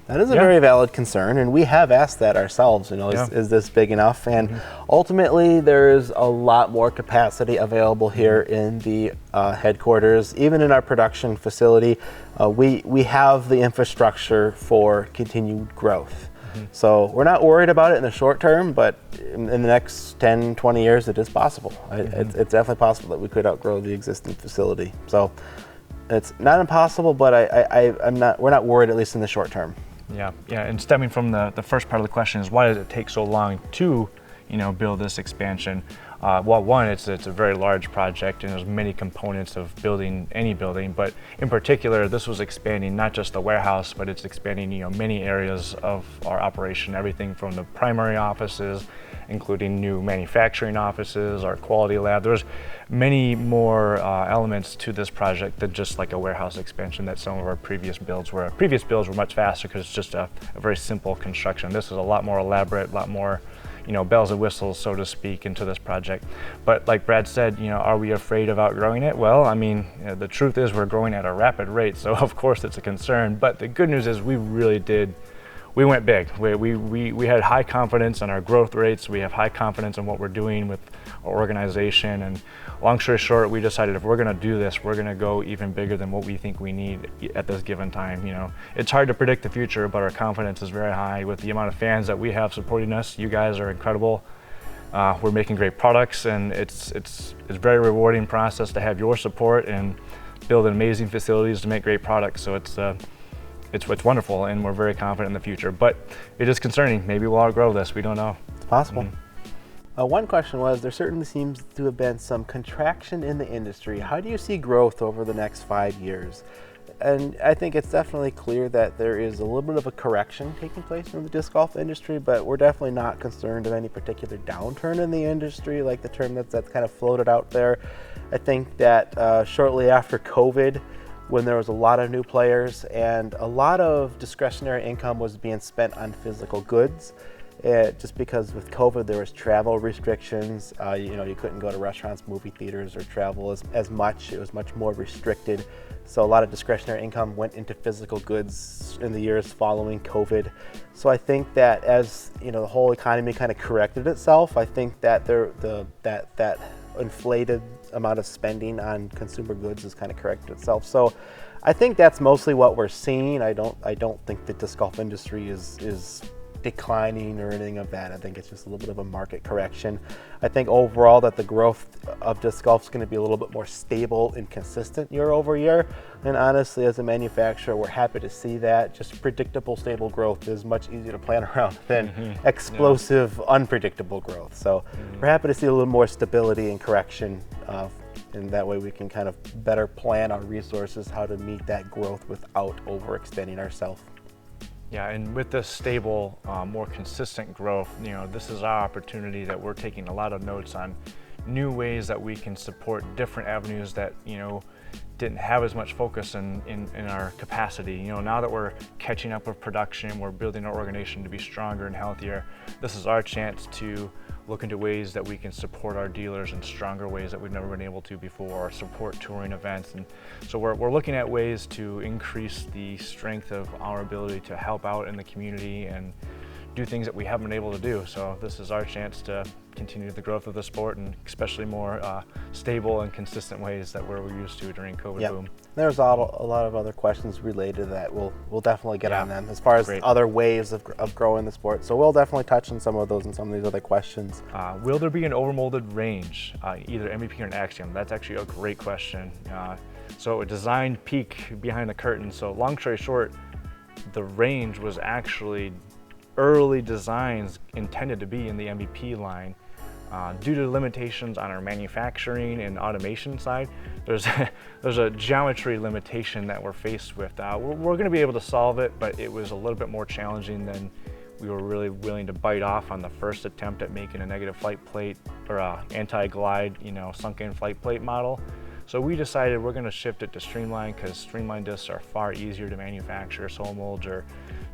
That is a very valid concern, and we have asked that ourselves, is this big enough? And ultimately, there is a lot more capacity available here in the headquarters. Even in our production facility, we have the infrastructure for continued growth. So we're not worried about it in the short term, but in the next 10, 20 years, it is possible. It's definitely possible that we could outgrow the existing facility. So it's not impossible, but we're not worried, at least in the short term. Yeah, and stemming from the first part of the question is, why does it take so long to build this expansion? Well, one, it's a very large project, and there's many components of building any building, but in particular, this was expanding not just the warehouse, but it's expanding many areas of our operation, everything from the primary offices, including new manufacturing offices, our quality lab. There's many more elements to this project than just like a warehouse expansion that some of our previous builds were. Our previous builds were much faster because it's just a very simple construction. This is a lot more elaborate, a lot more bells and whistles, so to speak, into this project. But like Brad said, are we afraid of outgrowing it? Well, I mean, the truth is we're growing at a rapid rate, so of course it's a concern. But the good news is we went big. We had high confidence in our growth rates. We have high confidence in what we're doing with our organization. And long story short, we decided if we're going to do this, we're going to go even bigger than what we think we need at this given time. It's hard to predict the future, but our confidence is very high with the amount of fans that we have supporting us. You guys are incredible. We're making great products, and it's a very rewarding process to have your support and build amazing facilities to make great products. So it's wonderful, and we're very confident in the future, but it is concerning. Maybe we'll outgrow this. We don't know. It's possible. One question was, there certainly seems to have been some contraction in the industry. How do you see growth over the next 5 years? And I think it's definitely clear that there is a little bit of a correction taking place in the disc golf industry, but we're definitely not concerned of any particular downturn in the industry, like the term that's kind of floated out there. I think that shortly after COVID, when there was a lot of new players and a lot of discretionary income was being spent on physical goods, just because with COVID there was travel restrictions. You couldn't go to restaurants, movie theaters, or travel as much. It was much more restricted. So a lot of discretionary income went into physical goods in the years following COVID. So I think that as the whole economy kind of corrected itself, I think that that inflated amount of spending on consumer goods has kind of corrected itself. So I think that's mostly what we're seeing. I don't think the disc golf industry is declining or anything of that. I think it's just a little bit of a market correction. I think overall that the growth of disc golf is going to be a little bit more stable and consistent year over year. And honestly, as a manufacturer, we're happy to see that. Just predictable, stable growth is much easier to plan around than explosive, unpredictable growth. So we're happy to see a little more stability and correction, and that way we can kind of better plan our resources, how to meet that growth without overextending ourselves. Yeah, and with this stable, more consistent growth, this is our opportunity that we're taking a lot of notes on new ways that we can support different avenues that, didn't have as much focus in our capacity. Now that we're catching up with production, we're building our organization to be stronger and healthier. This is our chance to look into ways that we can support our dealers in stronger ways that we've never been able to before, or support touring events. And so we're looking at ways to increase the strength of our ability to help out in the community and do things that we haven't been able to do. So this is our chance to continue the growth of the sport, and especially more stable and consistent ways that we're used to during COVID boom. There's a lot of other questions related to that. We'll definitely get on them as far as other ways of growing the sport. So we'll definitely touch on some of those and some of these other questions. Will there be an overmolded range, either MVP or an Axiom? That's actually a great question. So a designed peek behind the curtain. So long story short, the range was actually early designs intended to be in the MVP line. Due to limitations on our manufacturing and automation side, there's a geometry limitation that we're faced with. We're going to be able to solve it, but it was a little bit more challenging than we were really willing to bite off on the first attempt at making a negative flight plate or a anti-glide, sunk-in flight plate model. So we decided we're going to shift it to streamline because streamline discs are far easier to manufacture. Sole molds are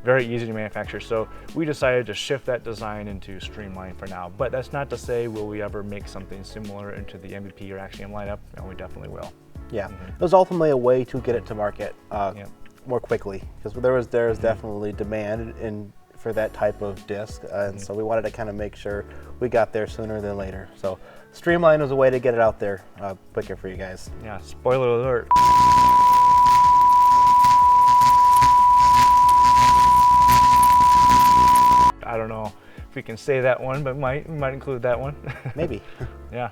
very easy to manufacture. So we decided to shift that design into streamline for now. But that's not to say will we ever make something similar into the MVP or Axiom lineup, and we definitely will. Yeah, it was ultimately a way to get it to market more quickly because there is definitely demand for that type of disc, and so we wanted to kind of make sure we got there sooner than later. So streamline was a way to get it out there quicker for you guys. Yeah, spoiler alert. I don't know if we can say that one, but we might include that one. Maybe. Yeah.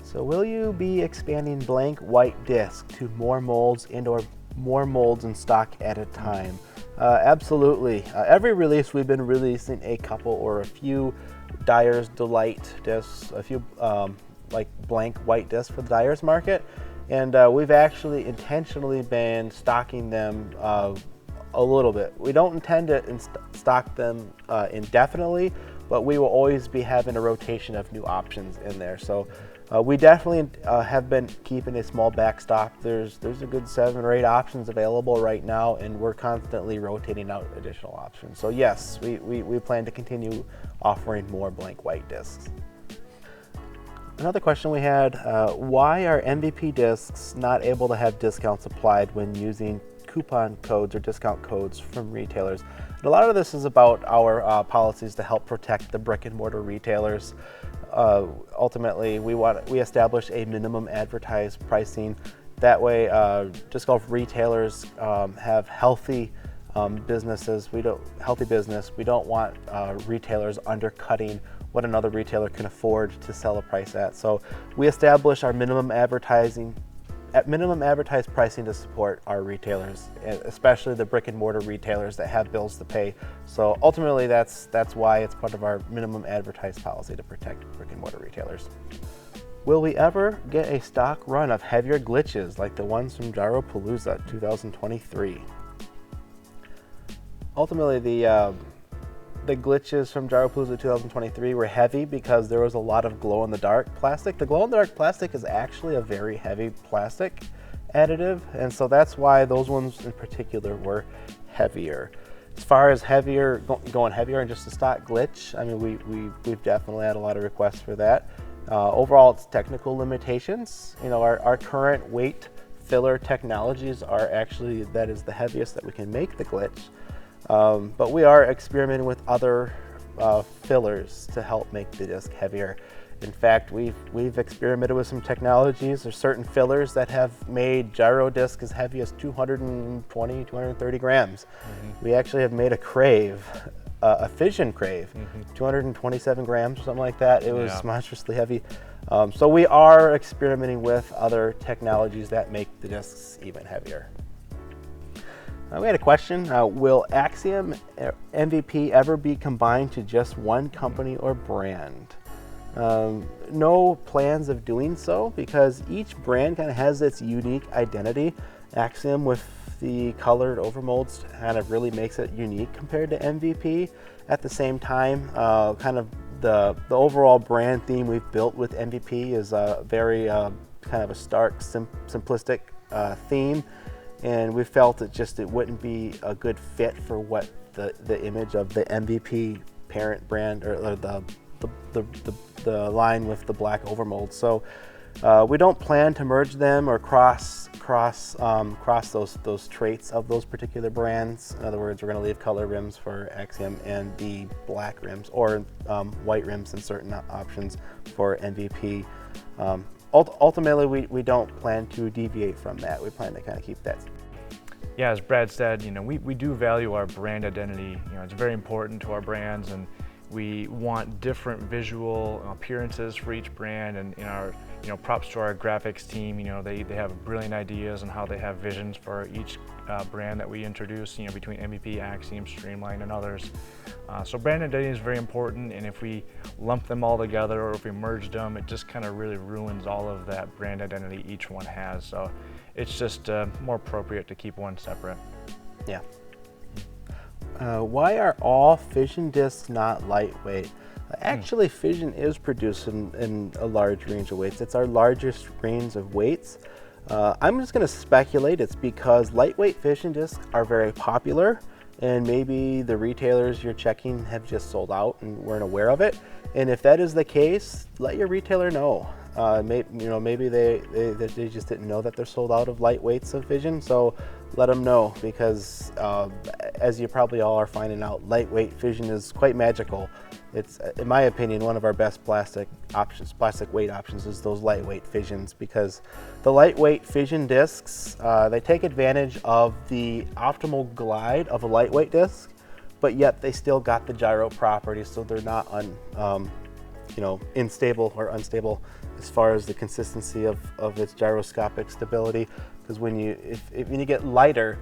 So will you be expanding blank white disc to more molds and/or more molds in stock at a time? Absolutely. Every release we've been releasing a couple or a few Dyer's Delight discs, a few like blank white discs for the Dyer's market, and we've actually intentionally been stocking them a little bit. We don't intend to stock them indefinitely, but we will always be having a rotation of new options in there. So we definitely have been keeping a small backstock. There's a good 7 or 8 options available right now, and we're constantly rotating out additional options. So yes, we plan to continue offering more blank white discs. Another question we had, why are MVP discs not able to have discounts applied when using coupon codes or discount codes from retailers? And a lot of this is about our policies to help protect the brick and mortar retailers. Ultimately, we establish a minimum advertised pricing. That way, disc golf retailers have healthy businesses. We don't want retailers undercutting what another retailer can afford to sell a price at. So we establish our minimum advertised pricing to support our retailers, especially the brick and mortar retailers that have bills to pay. So ultimately, that's why it's part of our minimum advertised policy to protect brick and mortar retailers. Will we ever get a stock run of heavier glitches like the ones from GYROpalooza 2023? Ultimately, the glitches from GYROpalooza 2023 were heavy because there was a lot of glow-in-the-dark plastic. The glow-in-the-dark plastic is actually a very heavy plastic additive, and so that's why those ones in particular were heavier. As far as going heavier and just a stock glitch, I mean, we've definitely had a lot of requests for that. Overall, it's technical limitations. Our current weight filler technologies are actually, that is the heaviest that we can make the glitch. But we are experimenting with other fillers to help make the disc heavier. In fact, we've experimented with some technologies. There's certain fillers that have made gyro disc as heavy as 220, 230 grams. We actually have made a crave, a fission crave, 227 grams or something like that. It was monstrously heavy. So we are experimenting with other technologies that make the discs even heavier. We had a question, will Axiom MVP ever be combined to just one company or brand? No plans of doing so because each brand kind of has its unique identity. Axiom with the colored overmolds kind of really makes it unique compared to MVP. At the same time, kind of the overall brand theme we've built with MVP is a very kind of a stark, simplistic theme. And we felt it wouldn't be a good fit for what the image of the MVP parent brand or the line with the black overmold. So we don't plan to merge them or cross those traits of those particular brands. In other words, we're going to leave color rims for Axiom and the black rims or white rims in certain options for MVP. Ultimately, we don't plan to deviate from that. We plan to kind of keep that. Yeah, as Brad said, we do value our brand identity. It's very important to our brands, and we want different visual appearances for each brand. And in our props to our graphics team. They have brilliant ideas and how they have visions for each brand that we introduce, between MVP, Axiom, Streamline, and others. So brand identity is very important, and if we lump them all together or if we merge them, it just kind of really ruins all of that brand identity each one has. So it's just more appropriate to keep one separate. Yeah. Why are all fission discs not lightweight? Actually, fission is produced in a large range of weights. It's our largest range of weights. I'm just going to speculate it's because lightweight fission discs are very popular, and maybe the retailers you're checking have just sold out and weren't aware of it. And if that is the case, let your retailer know. Maybe they just didn't know that they're sold out of lightweights of fission, so let them know, because as you probably all are finding out, lightweight fission is quite magical. It's, in my opinion, one of our best plastic weight options is those lightweight fissions, because the lightweight fission discs, they take advantage of the optimal glide of a lightweight disc, but yet they still got the gyro properties, so they're not unstable or unstable as far as the consistency of its gyroscopic stability. Because when you get lighter,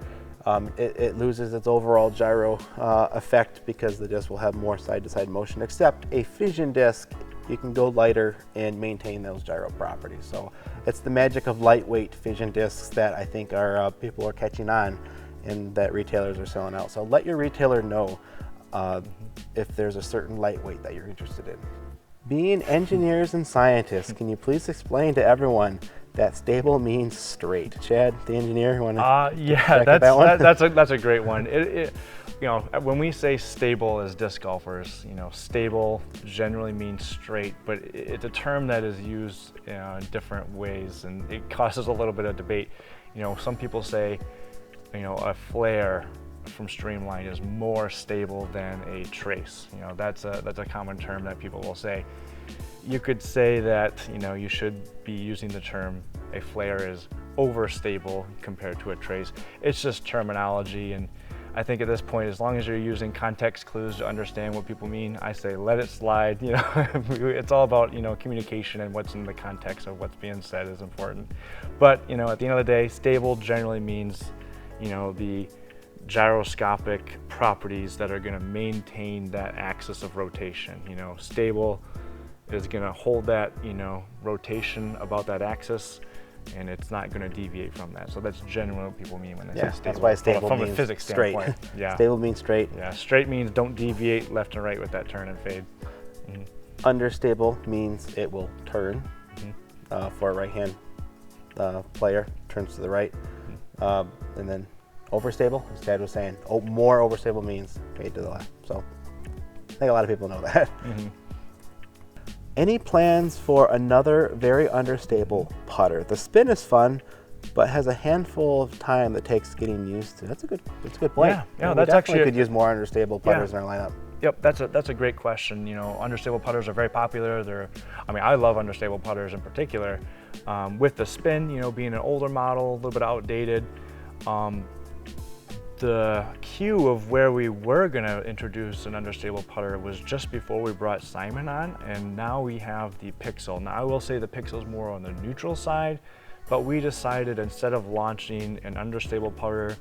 it loses its overall gyro effect, because the disc will have more side-to-side motion. Except a fission disc, you can go lighter and maintain those gyro properties. So it's the magic of lightweight fission discs that I think people are catching on, and that retailers are selling out. So let your retailer know if there's a certain lightweight that you're interested in. Being engineers and scientists, can you please explain to everyone that stable means straight? Chad, the engineer, you want to yeah, that's a great one. When we say stable as disc golfers, stable generally means straight, but it's a term that is used in different ways, and it causes a little bit of debate. Some people say, a flare from Streamline is more stable than a trace. That's a common term that people will say. You could say that you should be using the term a flare is overstable compared to a trace. It's just terminology, and I think at this point, as long as you're using context clues to understand what people mean, I say let it slide. It's all about communication, and what's in the context of what's being said is important. But at the end of the day, stable generally means the gyroscopic properties that are going to maintain that axis of rotation. Stable is going to hold that rotation about that axis, and it's not going to deviate from that. So that's generally what people mean when they say stable. That's why stable from means a physics straight. standpoint. Yeah. Stable means straight. Yeah, straight means don't deviate left and right with that turn and fade. Understable means it will turn for a right-hand player, turns to the right, and then overstable, as Chad was saying, more overstable means fade to the left. So I think a lot of people know that. Any plans for another very understable putter? The spin is fun, but has a handful of time that takes getting used to. That's a good point. Yeah, we that's definitely actually could use more understable putters in our lineup. Yep, that's a great question. Understable putters are very popular. I love understable putters in particular. With the spin, being an older model, a little bit outdated. The cue of where we were going to introduce an understable putter was just before we brought Simon on, and now we have the Pixel. Now I will say the Pixel is more on the neutral side, but we decided instead of launching an understable putter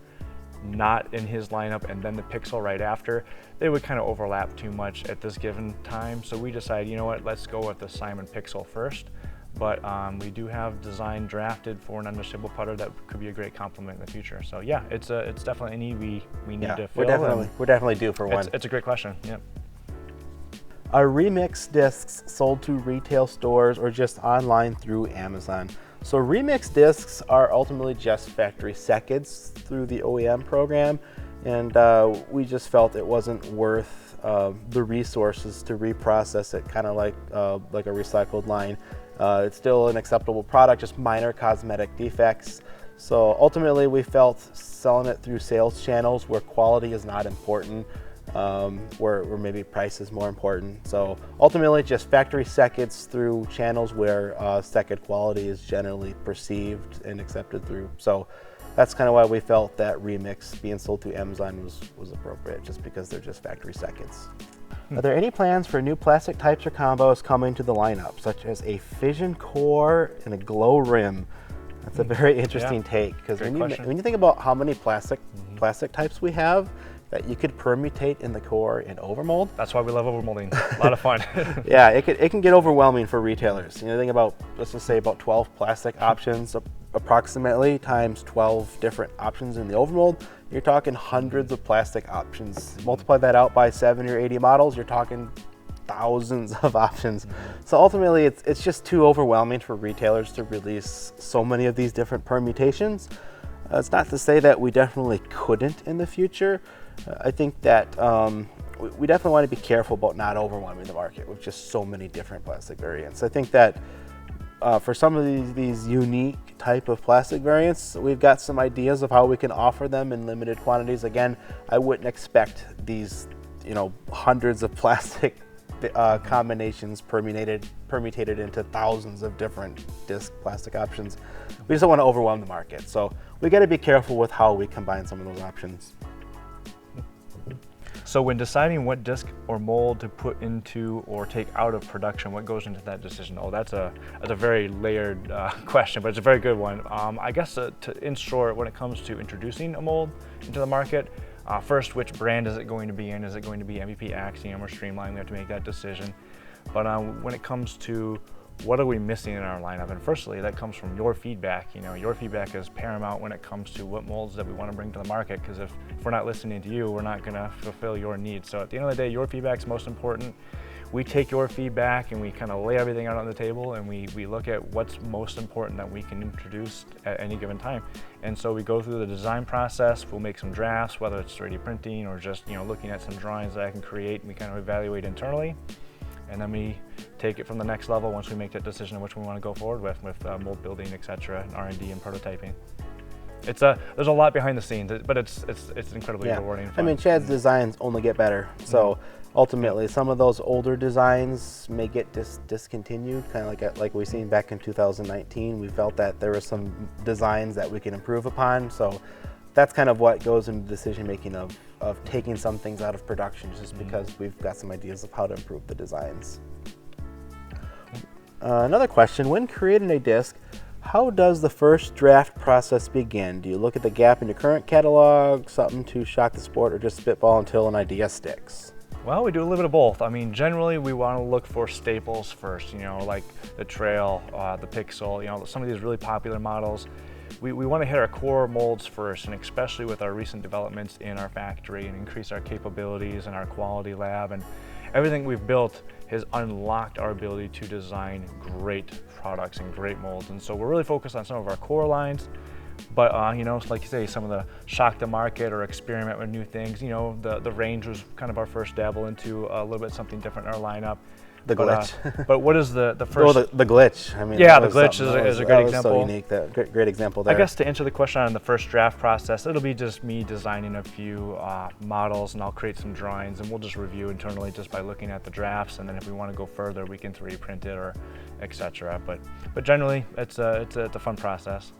not in his lineup and then the Pixel right after, they would kind of overlap too much at this given time. So we decided, let's go with the Simon Pixel first. But we do have design drafted for an understable putter that could be a great complement in the future. So yeah, it's definitely a need we need to fill. We're definitely due for one. It's a great question. Yep. Are remix discs sold to retail stores or just online through Amazon? So remix discs are ultimately just factory seconds through the OEM program, and we just felt it wasn't worth the resources to reprocess it, kind of like a recycled line. It's still an acceptable product, just minor cosmetic defects. So ultimately we felt selling it through sales channels where quality is not important, where maybe price is more important. So ultimately just factory seconds through channels where second quality is generally perceived and accepted through. So that's kind of why we felt that remix being sold through Amazon was appropriate, just because they're just factory seconds. Are there any plans for new plastic types or combos coming to the lineup, such as a fission core and a glow rim? That's a very interesting take, because when you think about how many plastic types we have that you could permutate in the core and overmold. That's why we love overmolding. A lot of fun. Yeah, it can get overwhelming for retailers. You know, think about, let's just say about 12 plastic options approximately times 12 different options in the overmold. You're talking hundreds of plastic options. Multiply that out by 70 or 80 models, you're talking thousands of options. So ultimately, it's just too overwhelming for retailers to release so many of these different permutations. It's not to say that we definitely couldn't in the future. I think that we definitely want to be careful about not overwhelming the market with just so many different plastic variants. I think that for some of these unique type of plastic variants, we've got some ideas of how we can offer them in limited quantities. Again, I wouldn't expect these, hundreds of plastic combinations permutated into thousands of different disc plastic options. We just don't want to overwhelm the market. So we got to be careful with how we combine some of those options. So when deciding what disc or mold to put into or take out of production, what goes into that decision? Oh, that's a very layered question, but it's a very good one. I guess in short, when it comes to introducing a mold into the market, first, which brand is it going to be in? Is it going to be MVP, Axiom, or Streamline? We have to make that decision. But when it comes to what are we missing in our lineup? And firstly, that comes from your feedback. Your feedback is paramount when it comes to what molds that we want to bring to the market, because if we're not listening to you, we're not going to fulfill your needs. So at the end of the day, your feedback's most important. We take your feedback and we kind of lay everything out on the table, and we look at what's most important that we can introduce at any given time. And so we go through the design process. We'll make some drafts, whether it's 3D printing or just looking at some drawings that I can create, and we kind of evaluate internally. And then we take it from the next level once we make that decision of which we want to go forward with mold building, etc., and R&D and prototyping. There's a lot behind the scenes, but it's incredibly rewarding and fun. I mean, Chad's designs only get better. So ultimately, some of those older designs may get discontinued, kind of like we've seen back in 2019. We felt that there were some designs that we can improve upon. So that's kind of what goes into decision making of taking some things out of production, just because we've got some ideas of how to improve the designs. Another question, when creating a disc, how does the first draft process begin? Do you look at the gap in your current catalog, something to shock the sport, or just spitball until an idea sticks? Well, we do a little bit of both. I mean, generally we want to look for staples first, like the Trail, the Pixel, some of these really popular models. We want to hit our core molds first, and especially with our recent developments in our factory, and increase our capabilities and our quality lab, and everything we've built has unlocked our ability to design great products and great molds. And so we're really focused on some of our core lines, but like you say, some of the shock the market or experiment with new things. The Range was kind of our first dabble into a little bit something different in our lineup. The glitch. But what is the first? Oh, the glitch. I mean, yeah, the glitch is a great example. So unique. Great example there. I guess to answer the question on the first draft process, it'll be just me designing a few models, and I'll create some drawings, and we'll just review internally just by looking at the drafts. And then if we want to go further, we can 3D print it or etc. But generally, it's a fun process.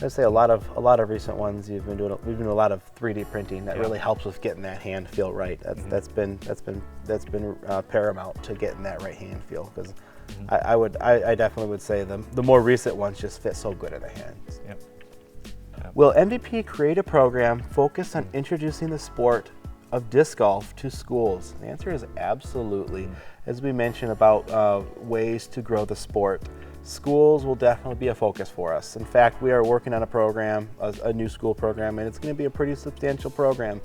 I'd say a lot of recent ones we've been doing a lot of 3D printing that really helps with getting that hand feel right. That's been paramount to getting that right hand feel, because I definitely would say the more recent ones just fit so good in the hands. Yep. Will MVP create a program focused on introducing the sport of disc golf to schools? The answer is absolutely. As we mentioned about ways to grow the sport, schools will definitely be a focus for us. In fact, we are working on a program, a new school program, and it's going to be a pretty substantial program.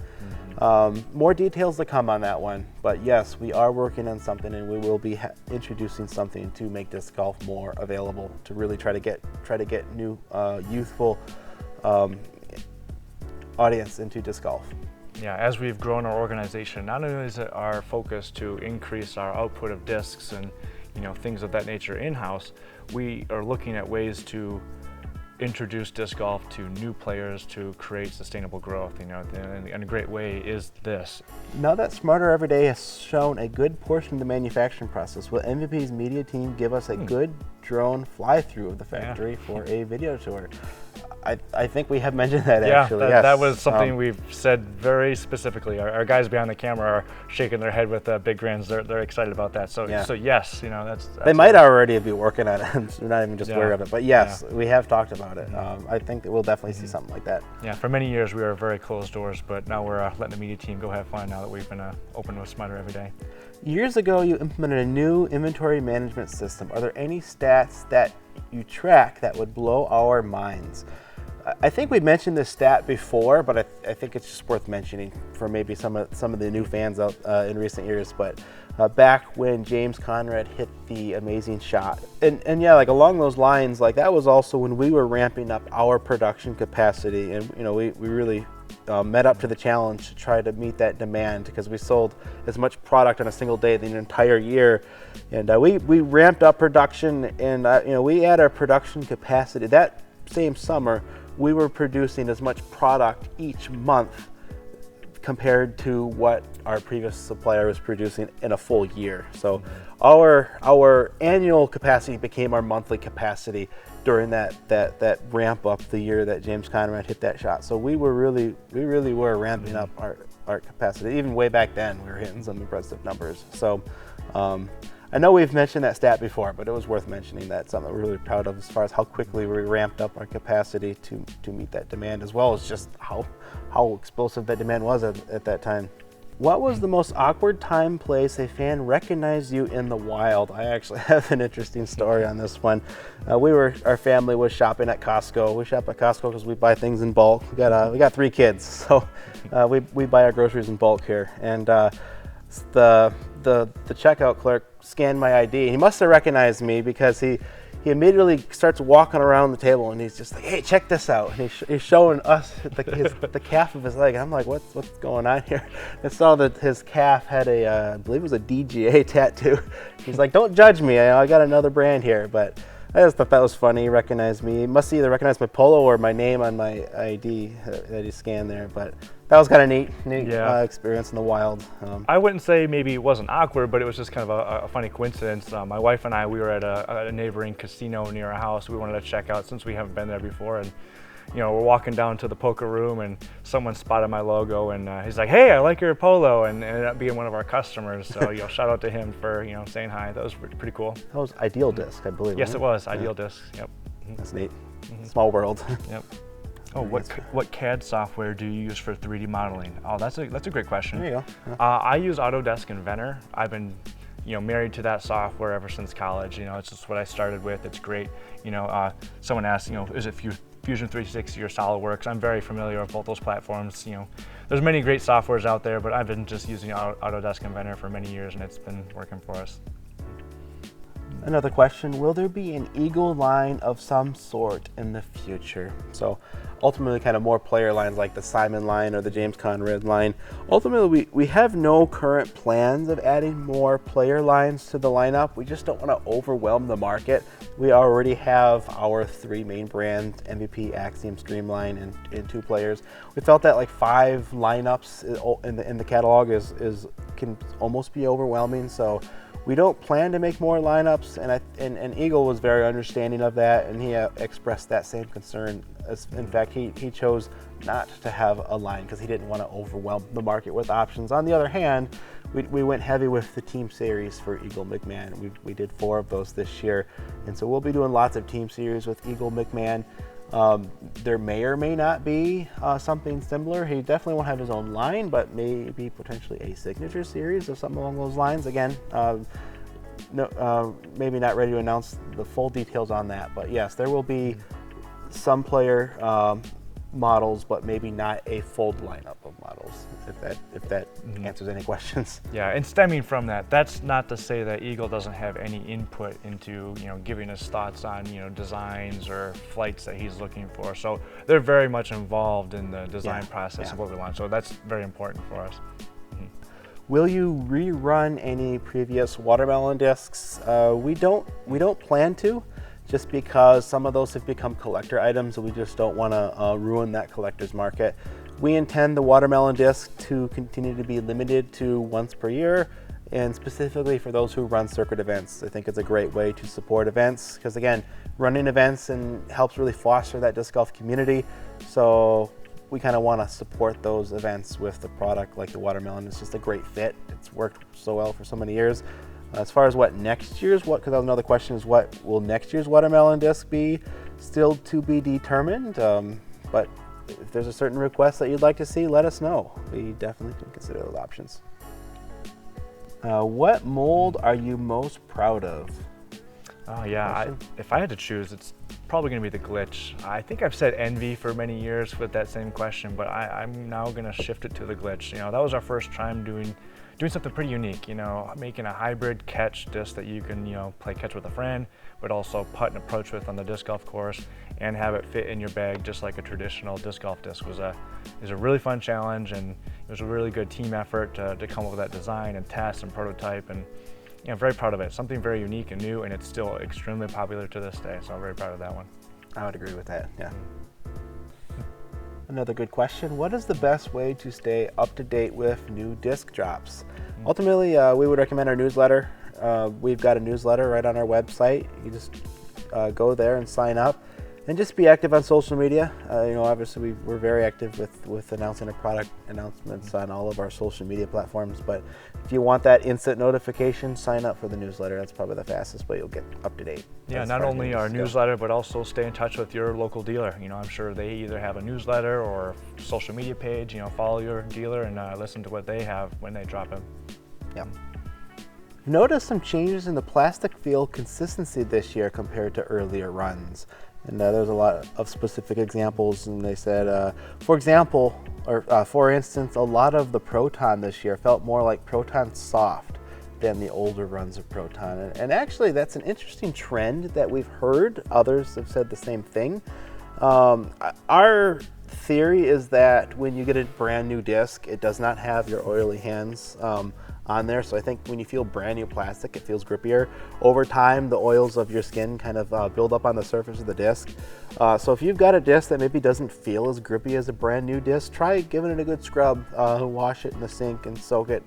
More details to come on that one, but yes, we are working on something, and we will be introducing something to make disc golf more available, to really try to get new youthful audience into disc golf. Yeah, as we've grown our organization, not only is it our focus to increase our output of discs and things of that nature in-house, we are looking at ways to introduce disc golf to new players to create sustainable growth, and a great way is this. Now that Smarter Every Day has shown a good portion of the manufacturing process, will MVP's media team give us a good drone fly-through of the factory for a video tour? I think we have mentioned that Yeah, actually. that was something we've said very specifically. Our guys behind the camera are shaking their head with big grins. They're excited about that. So Yeah. so yes, that's They might already be working on it. We're not even just worried about it. But yes, Yeah. we have talked about it. I think that we'll definitely see something like that. Yeah, for many years we were very closed doors, but now we're letting the media team go have fun now that we've been open with Smarter every day. Years ago, you implemented a new inventory management system. Are there any stats that you track that would blow our minds? I think we mentioned this stat before, but I think it's just worth mentioning for maybe some of the new fans out in recent years. But back when James Conrad hit the amazing shot, and yeah, like along those lines, like that was also when we were ramping up our production capacity, and we really met up to the challenge to try to meet that demand, because we sold as much product on a single day the entire year, and we ramped up production, and we had our production capacity that same summer. We were producing as much product each month compared to what our previous supplier was producing in a full year. So our annual capacity became our monthly capacity during that ramp up the year that James Conrad hit that shot. So we really were ramping up our capacity. Even way back then, we were hitting some impressive numbers. So I know we've mentioned that stat before, but it was worth mentioning. That's something we're really proud of as far as how quickly we ramped up our capacity to meet that demand, as well as just how explosive that demand was at that time. What was the most awkward place a fan recognized you in the wild? I actually have an interesting story on this one. Our family was shopping at Costco. We shop at Costco because we buy things in bulk. We got 3 kids, so we buy our groceries in bulk here. And the checkout clerk scanned my ID. He must have recognized me because he immediately starts walking around the table and he's just like, "Hey, check this out." And he's showing us the calf of his leg. I'm like, what's going on here? I saw that his calf had I believe it was a DGA tattoo. He's like, "Don't judge me. I got another brand here." But I just thought that was funny. He recognized me. He must either recognize my polo or my name on my ID that he scanned there. But that was kind of neat experience in the wild. I wouldn't say maybe it wasn't awkward, but it was just kind of a funny coincidence. My wife and I, we were at a neighboring casino near our house. We wanted to check out since we haven't been there before, and we're walking down to the poker room, and someone spotted my logo, and he's like, "Hey, I like your polo," and ended up being one of our customers. So shout out to him for saying hi. That was pretty cool. That was Ideal Disc, I believe. Yes, it was Ideal Disc. Yep. That's neat. Small world. Yep. Oh, what CAD software do you use for 3D modeling? Oh, that's a great question. There you go. Yeah. I use Autodesk Inventor. I've been married to that software ever since college. It's just what I started with. It's great. Someone asked, is it Fusion 360 or SolidWorks? I'm very familiar with both those platforms. There's many great softwares out there, but I've been just using Autodesk Inventor for many years, and it's been working for us. Another question, will there be an Eagle line of some sort in the future? So ultimately kind of more player lines like the Simon line or the James Conrad line. Ultimately, we have no current plans of adding more player lines to the lineup. We just don't want to overwhelm the market. We already have our 3 main brands, MVP, Axiom, Streamline, and 2 players. We felt that like 5 lineups in the catalog can almost be overwhelming. So we don't plan to make more lineups, and Eagle was very understanding of that, and he expressed that same concern. In fact, he chose not to have a line because he didn't want to overwhelm the market with options. On the other hand, we went heavy with the team series for Eagle McMahon. We did 4 of those this year, and so we'll be doing lots of team series with Eagle McMahon. There may or may not be something similar. He definitely won't have his own line, but maybe potentially a signature series or something along those lines. Again, maybe not ready to announce the full details on that, but yes, there will be some player models, but maybe not a full lineup of models, if that answers any questions. Yeah, and stemming from that, that's not to say that Eagle doesn't have any input into giving us thoughts on designs or flights that he's looking for. So they're very much involved in the design process of what we launch. So that's very important for us. Will you rerun any previous watermelon discs? We don't plan to, just because some of those have become collector items and we just don't want to ruin that collector's market. We intend the watermelon disc to continue to be limited to once per year, and specifically for those who run circuit events. I think it's a great way to support events because, again, running events and helps really foster that disc golf community. So we kind of want to support those events with the product like the watermelon. It's just a great fit. It's worked so well for so many years. As far as what next year's, because another question is, what will next year's watermelon disc be? Still to be determined, but if there's a certain request that you'd like to see, let us know. We definitely can consider those options. What mold are you most proud of? Oh yeah, if I had to choose, it's probably going to be the glitch. I think I've said envy for many years with that same question, but I'm now going to shift it to the glitch. You know, that was our first time doing something pretty unique, you know, making a hybrid catch disc that you can, you know, play catch with a friend, but also putt and approach with on the disc golf course and have it fit in your bag just like a traditional disc golf disc. Was a really fun challenge, and it was a really good team effort to come up with that design and test and prototype, and you know, I'm very proud of it. Something very unique and new, and it's still extremely popular to this day, so I'm very proud of that one. I would agree with that, yeah. Another good question, what is the best way to stay up to date with new disc drops? Ultimately, we would recommend our newsletter. We've got a newsletter right on our website. You just go there and sign up, and just be active on social media. You know, obviously we're very active with announcing our product announcements on all of our social media platforms, but if you want that instant notification, sign up for the newsletter. That's probably the fastest way you'll get up to date. Yeah, not only our newsletter, but also stay in touch with your local dealer. You know, I'm sure they either have a newsletter or social media page. You know, follow your dealer and listen to what they have when they drop them. Yeah. Notice some changes in the plastic field consistency this year compared to earlier runs. And there's a lot of specific examples, and they said, for example, or for instance, a lot of the Proton this year felt more like Proton Soft than the older runs of Proton. And actually, that's an interesting trend that we've heard. Others have said the same thing. Our theory is that when you get a brand new disc, it does not have your oily hands on there. So I think when you feel brand new plastic, it feels grippier. Over time, the oils of your skin kind of build up on the surface of the disc. So if you've got a disc that maybe doesn't feel as grippy as a brand new disc, try giving it a good scrub, wash it in the sink and soak it.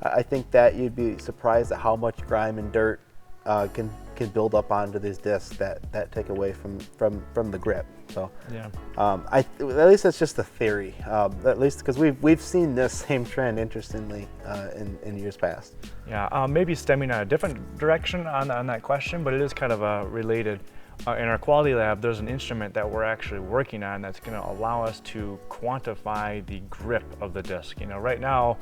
I think that you'd be surprised at how much grime and dirt can build up onto these discs that take away from the grip. So yeah, at least that's just a theory. At least because we've seen this same trend, interestingly, in years past. Yeah, maybe stemming in a different direction on that question, but it is kind of related. In our quality lab, there's an instrument that we're actually working on that's going to allow us to quantify the grip of the disc. You know, right now,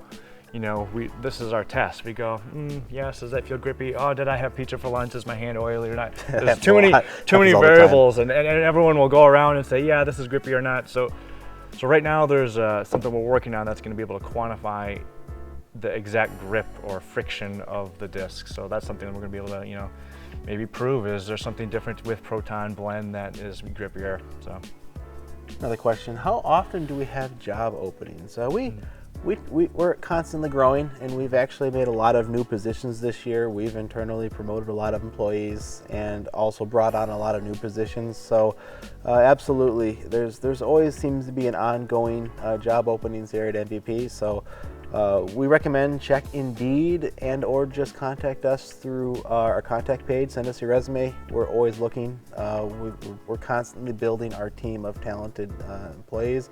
you know, this is our test. We go, yes, does that feel grippy? Oh, did I have pizza for lunch? Is my hand oily or not? There's too many variables, and everyone will go around and say, yeah, this is grippy or not. So right now there's something we're working on that's going to be able to quantify the exact grip or friction of the disc. So that's something that we're going to be able to, you know, maybe prove. Is there something different with Proton blend that is grippier? So another question: how often do we have job openings? We're constantly growing, and we've actually made a lot of new positions this year. We've internally promoted a lot of employees and also brought on a lot of new positions. So absolutely, there's always seems to be an ongoing job openings here at MVP. So we recommend check Indeed and or just contact us through our contact page. Send us your resume. We're always looking. We're constantly building our team of talented employees,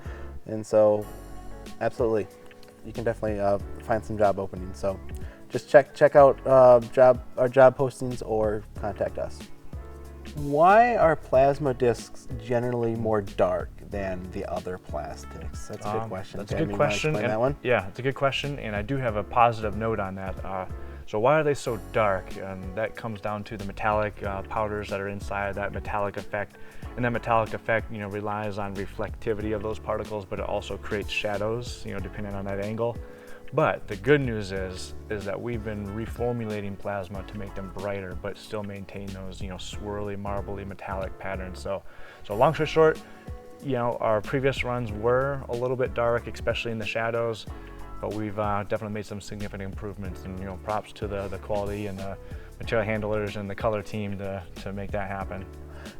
and so absolutely, you can definitely find some job openings. So just check out our job postings or contact us. Why are plasma discs generally more dark than the other plastics? That's a good question. That's a good question. That one? Yeah, it's a good question, and I do have a positive note on that. So why are they so dark? And that comes down to the metallic powders that are inside, that metallic effect. And that metallic effect, you know, relies on reflectivity of those particles, but it also creates shadows, you know, depending on that angle. But the good news is that we've been reformulating plasma to make them brighter, but still maintain those, you know, swirly, marbly, metallic patterns. So long story short, you know, our previous runs were a little bit dark, especially in the shadows, but we've definitely made some significant improvements, and, you know, props to the quality and the material handlers and the color team to make that happen.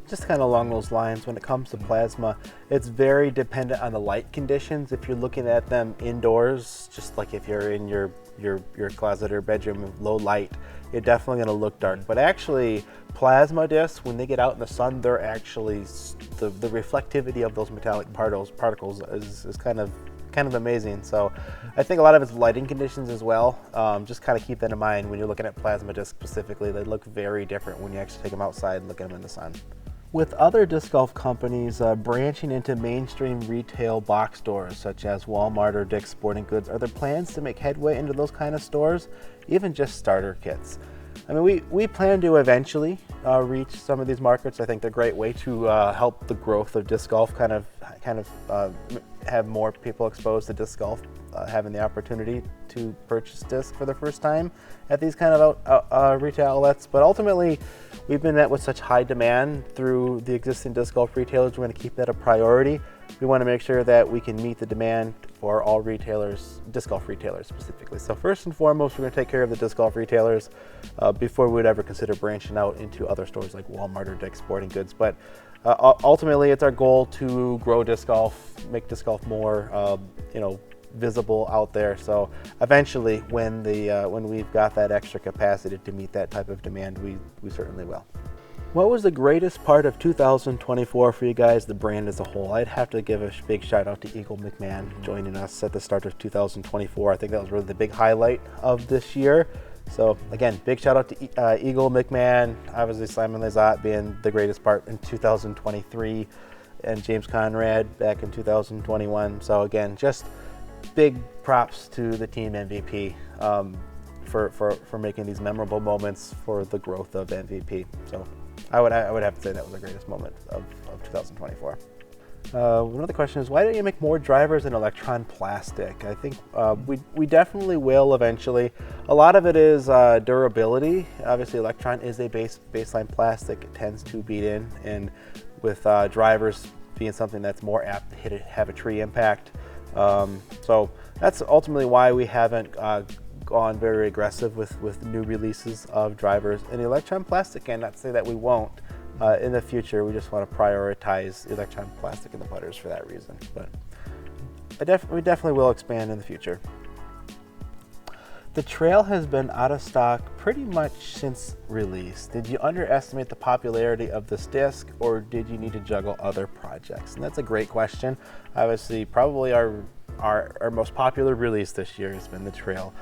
just kind of along those lines, when it comes to plasma, it's very dependent on the light conditions. If you're looking at them indoors, just like if you're in your closet or bedroom with low light, you're definitely going to look dark. But actually, plasma discs, when they get out in the sun, they're actually, the reflectivity of those metallic particles is kind of amazing. So I think a lot of it's lighting conditions as well. Just kind of keep that in mind when you're looking at plasma discs specifically. They look very different when you actually take them outside and look at them in the sun. With other disc golf companies branching into mainstream retail box stores such as Walmart or Dick's Sporting Goods, are there plans to make headway into those kind of stores, even just starter kits? I mean, we plan to eventually reach some of these markets. I think they're a great way to help the growth of disc golf, kind of have more people exposed to disc golf, having the opportunity to purchase disc for the first time at these kind of retail outlets. But ultimately, we've been met with such high demand through the existing disc golf retailers. We're going to keep that a priority. We want to make sure that we can meet the demand for all retailers, disc golf retailers specifically. So first and foremost, we're going to take care of the disc golf retailers before we would ever consider branching out into other stores like Walmart or Dick's Sporting Goods. But ultimately, it's our goal to grow disc golf, make disc golf more, visible out there. So eventually, when we've got that extra capacity to meet that type of demand, we certainly will. What was the greatest part of 2024 for you guys, the brand as a whole? I'd have to give a big shout out to Eagle McMahon joining us at the start of 2024. I think that was really the big highlight of this year. So again, big shout out to Eagle McMahon, obviously Simon Lizotte being the greatest part in 2023, and James Conrad back in 2021. So again, just big props to the team MVP for making these memorable moments for the growth of MVP. So I would have to say that was the greatest moment of 2024. Another question is, why don't you make more drivers in Electron Plastic? I think we definitely will eventually. A lot of it is durability. Obviously, Electron is a baseline plastic. It tends to beat in, and with drivers being something that's more apt to have a tree impact. So that's ultimately why we haven't gone very aggressive with new releases of drivers in Electron Plastic, and not to say that we won't. In the future, we just want to prioritize Electron Plastic in the putters for that reason. But we definitely will expand in the future. The Trail has been out of stock pretty much since release. Did you underestimate the popularity of this disc, or did you need to juggle other projects? And that's a great question. Obviously, probably our most popular release this year has been the Trail.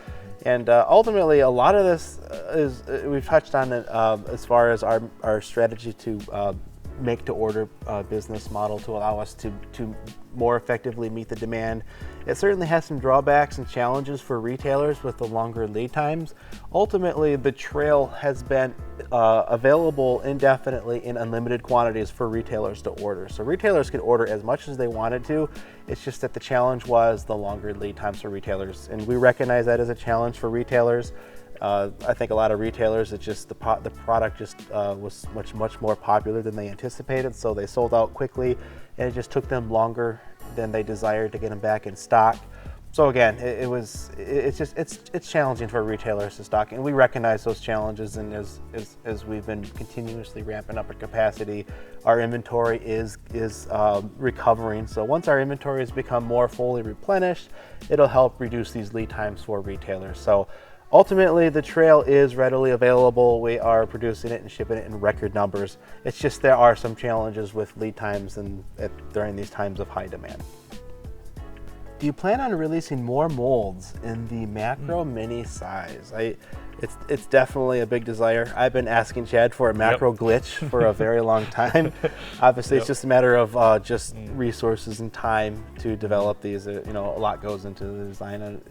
And ultimately, a lot of this we've touched on it as far as our strategy to make to order business model to allow us to more effectively meet the demand. It certainly has some drawbacks and challenges for retailers with the longer lead times. Ultimately, the Trail has been available indefinitely in unlimited quantities for retailers to order. So retailers could order as much as they wanted to. It's just that the challenge was the longer lead times for retailers, and we recognize that as a challenge for retailers. I think a lot of retailers, it's just the product just was much more popular than they anticipated, so they sold out quickly, and it just took them longer than they desired to get them back in stock. So again, it's challenging for retailers to stock, and we recognize those challenges. And as we've been continuously ramping up our capacity, our inventory is recovering. So once our inventory has become more fully replenished, it'll help reduce these lead times for retailers. So ultimately, the Trail is readily available. We are producing it and shipping it in record numbers. It's just there are some challenges with lead times and during these times of high demand. Do you plan on releasing more molds in the macro mini size? It's definitely a big desire. I've been asking Chad for a macro glitch for a very long time. Obviously, it's just a matter of just resources and time to develop these. A lot goes into the design. And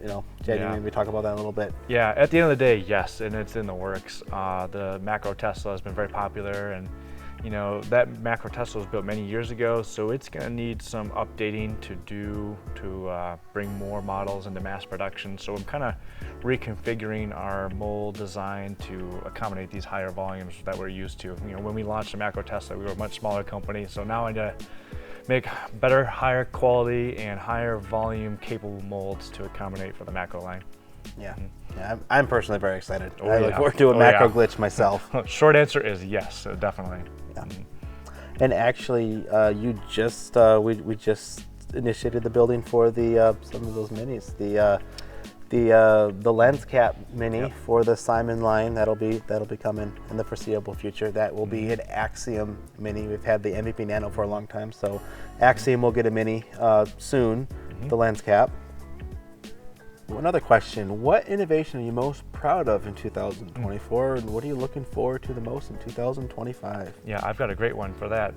Chad, you maybe talk about that a little bit. Yeah, at the end of the day, yes, and it's in the works. The macro Tesla has been very popular, and that macro Tesla was built many years ago, so it's going to need some updating to bring more models into mass production. So I'm kind of reconfiguring our mold design to accommodate these higher volumes that we're used to. When we launched the macro Tesla, we were a much smaller company, so now I need to make better, higher quality and higher volume capable molds to accommodate for the macro line. Yeah, I'm personally very excited. I look forward to a macro glitch myself. Short answer is yes, definitely. Yeah. And actually, you just we just initiated the building for the some of those minis. The lens cap mini for the Simon line that'll be coming in the foreseeable future. That will be an Axiom mini. We've had the MVP Nano for a long time, so Axiom will get a mini soon. The lens cap. Another question: what innovation are you most proud of in 2024, and what are you looking forward to the most in 2025? Yeah, I've got a great one for that.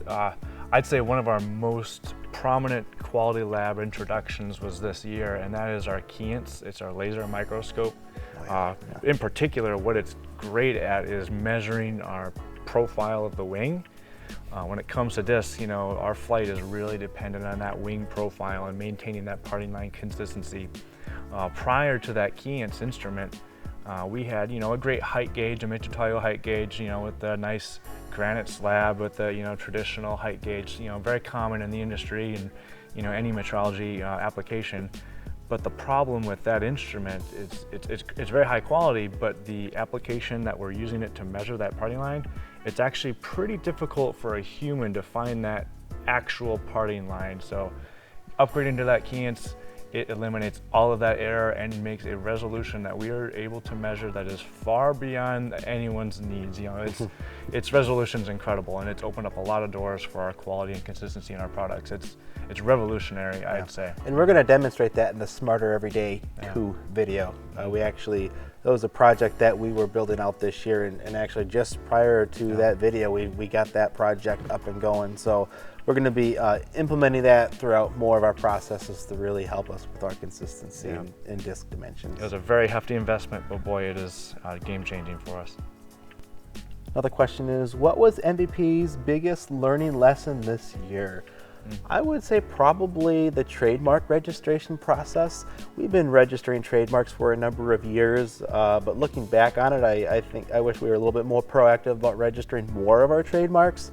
I'd say one of our most prominent quality lab introductions was this year, and that is our Kience. It's our laser microscope. In particular, what it's great at is measuring our profile of the wing. When it comes to this, our flight is really dependent on that wing profile and maintaining that parting line consistency. Prior to that Kience instrument, we had, a great height gauge, a mid-to-tile height gauge, with the nice granite slab with the, traditional height gauge, very common in the industry and, any metrology application. But the problem with that instrument is it's very high quality, but the application that we're using it to measure that parting line, it's actually pretty difficult for a human to find that actual parting line. So upgrading to that Kience, it eliminates all of that error and makes a resolution that we are able to measure that is far beyond anyone's needs. Its resolution is incredible, and it's opened up a lot of doors for our quality and consistency in our products. It's revolutionary, I'd say. And we're going to demonstrate that in the Smarter Everyday 2 video. That was a project that we were building out this year, and actually just prior to that video, we got that project up and going. So we're going to be implementing that throughout more of our processes to really help us with our consistency and disc dimensions. It was a very hefty investment, but boy, it is game-changing for us. Another question is, what was MVP's biggest learning lesson this year? I would say probably the trademark registration process. We've been registering trademarks for a number of years, but looking back on it, I wish we were a little bit more proactive about registering more of our trademarks,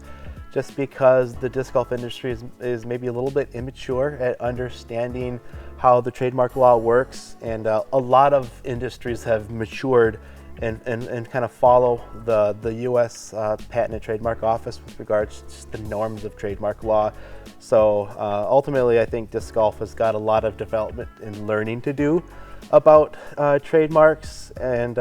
just because the disc golf industry is maybe a little bit immature at understanding how the trademark law works, and a lot of industries have matured and kind of follow the U.S. Patent and Trademark Office with regards to the norms of trademark law. So ultimately, I think disc golf has got a lot of development and learning to do about trademarks, and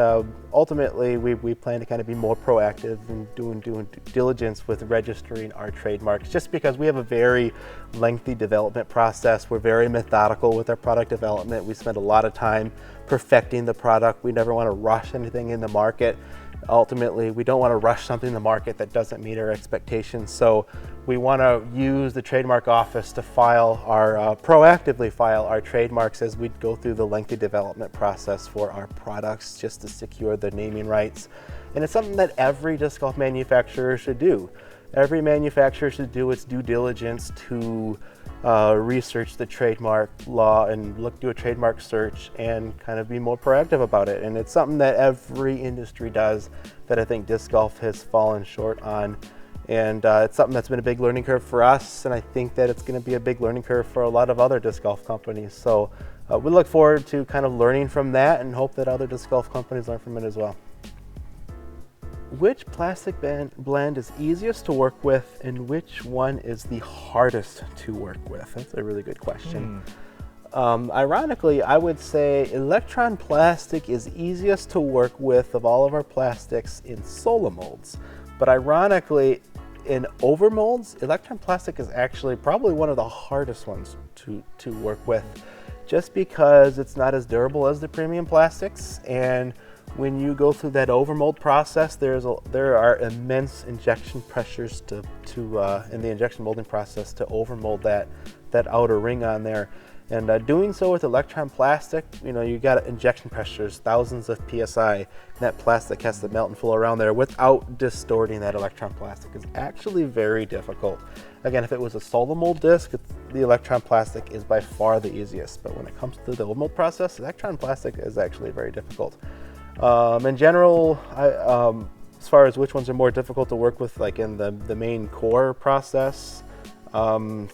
ultimately we plan to kind of be more proactive in doing due diligence with registering our trademarks, just because we have a very lengthy development process. We're very methodical with our product development. We spend a lot of time perfecting the product. We never want to rush anything in the market. Ultimately, we don't want to rush something in the market that doesn't meet our expectations. So we want to use the trademark office to proactively file our trademarks as we go through the lengthy development process for our products, just to secure the naming rights. And it's something that every disc golf manufacturer should do. Every manufacturer should do its due diligence to research the trademark law and do a trademark search and kind of be more proactive about it. And it's something that every industry does that I think disc golf has fallen short on. And it's something that's been a big learning curve for us, and I think that it's going to be a big learning curve for a lot of other disc golf companies. So we look forward to kind of learning from that and hope that other disc golf companies learn from it as well. Which plastic blend is easiest to work with, and which one is the hardest to work with? That's a really good question. Ironically, I would say Electron Plastic is easiest to work with of all of our plastics in solo molds. But ironically, in overmolds, Electron Plastic is actually probably one of the hardest ones to work with, just because it's not as durable as the premium plastics. And when you go through that overmold process, there are immense injection pressures in the injection molding process to overmold that outer ring on there. And doing so with Electron Plastic, you got injection pressures, thousands of PSI, and that plastic has to melt and flow around there without distorting that Electron Plastic. It's actually very difficult. Again, if it was a solo mold disc, the Electron Plastic is by far the easiest. But when it comes to the overmold process, Electron Plastic is actually very difficult. In general, as far as which ones are more difficult to work with, like in the main core process,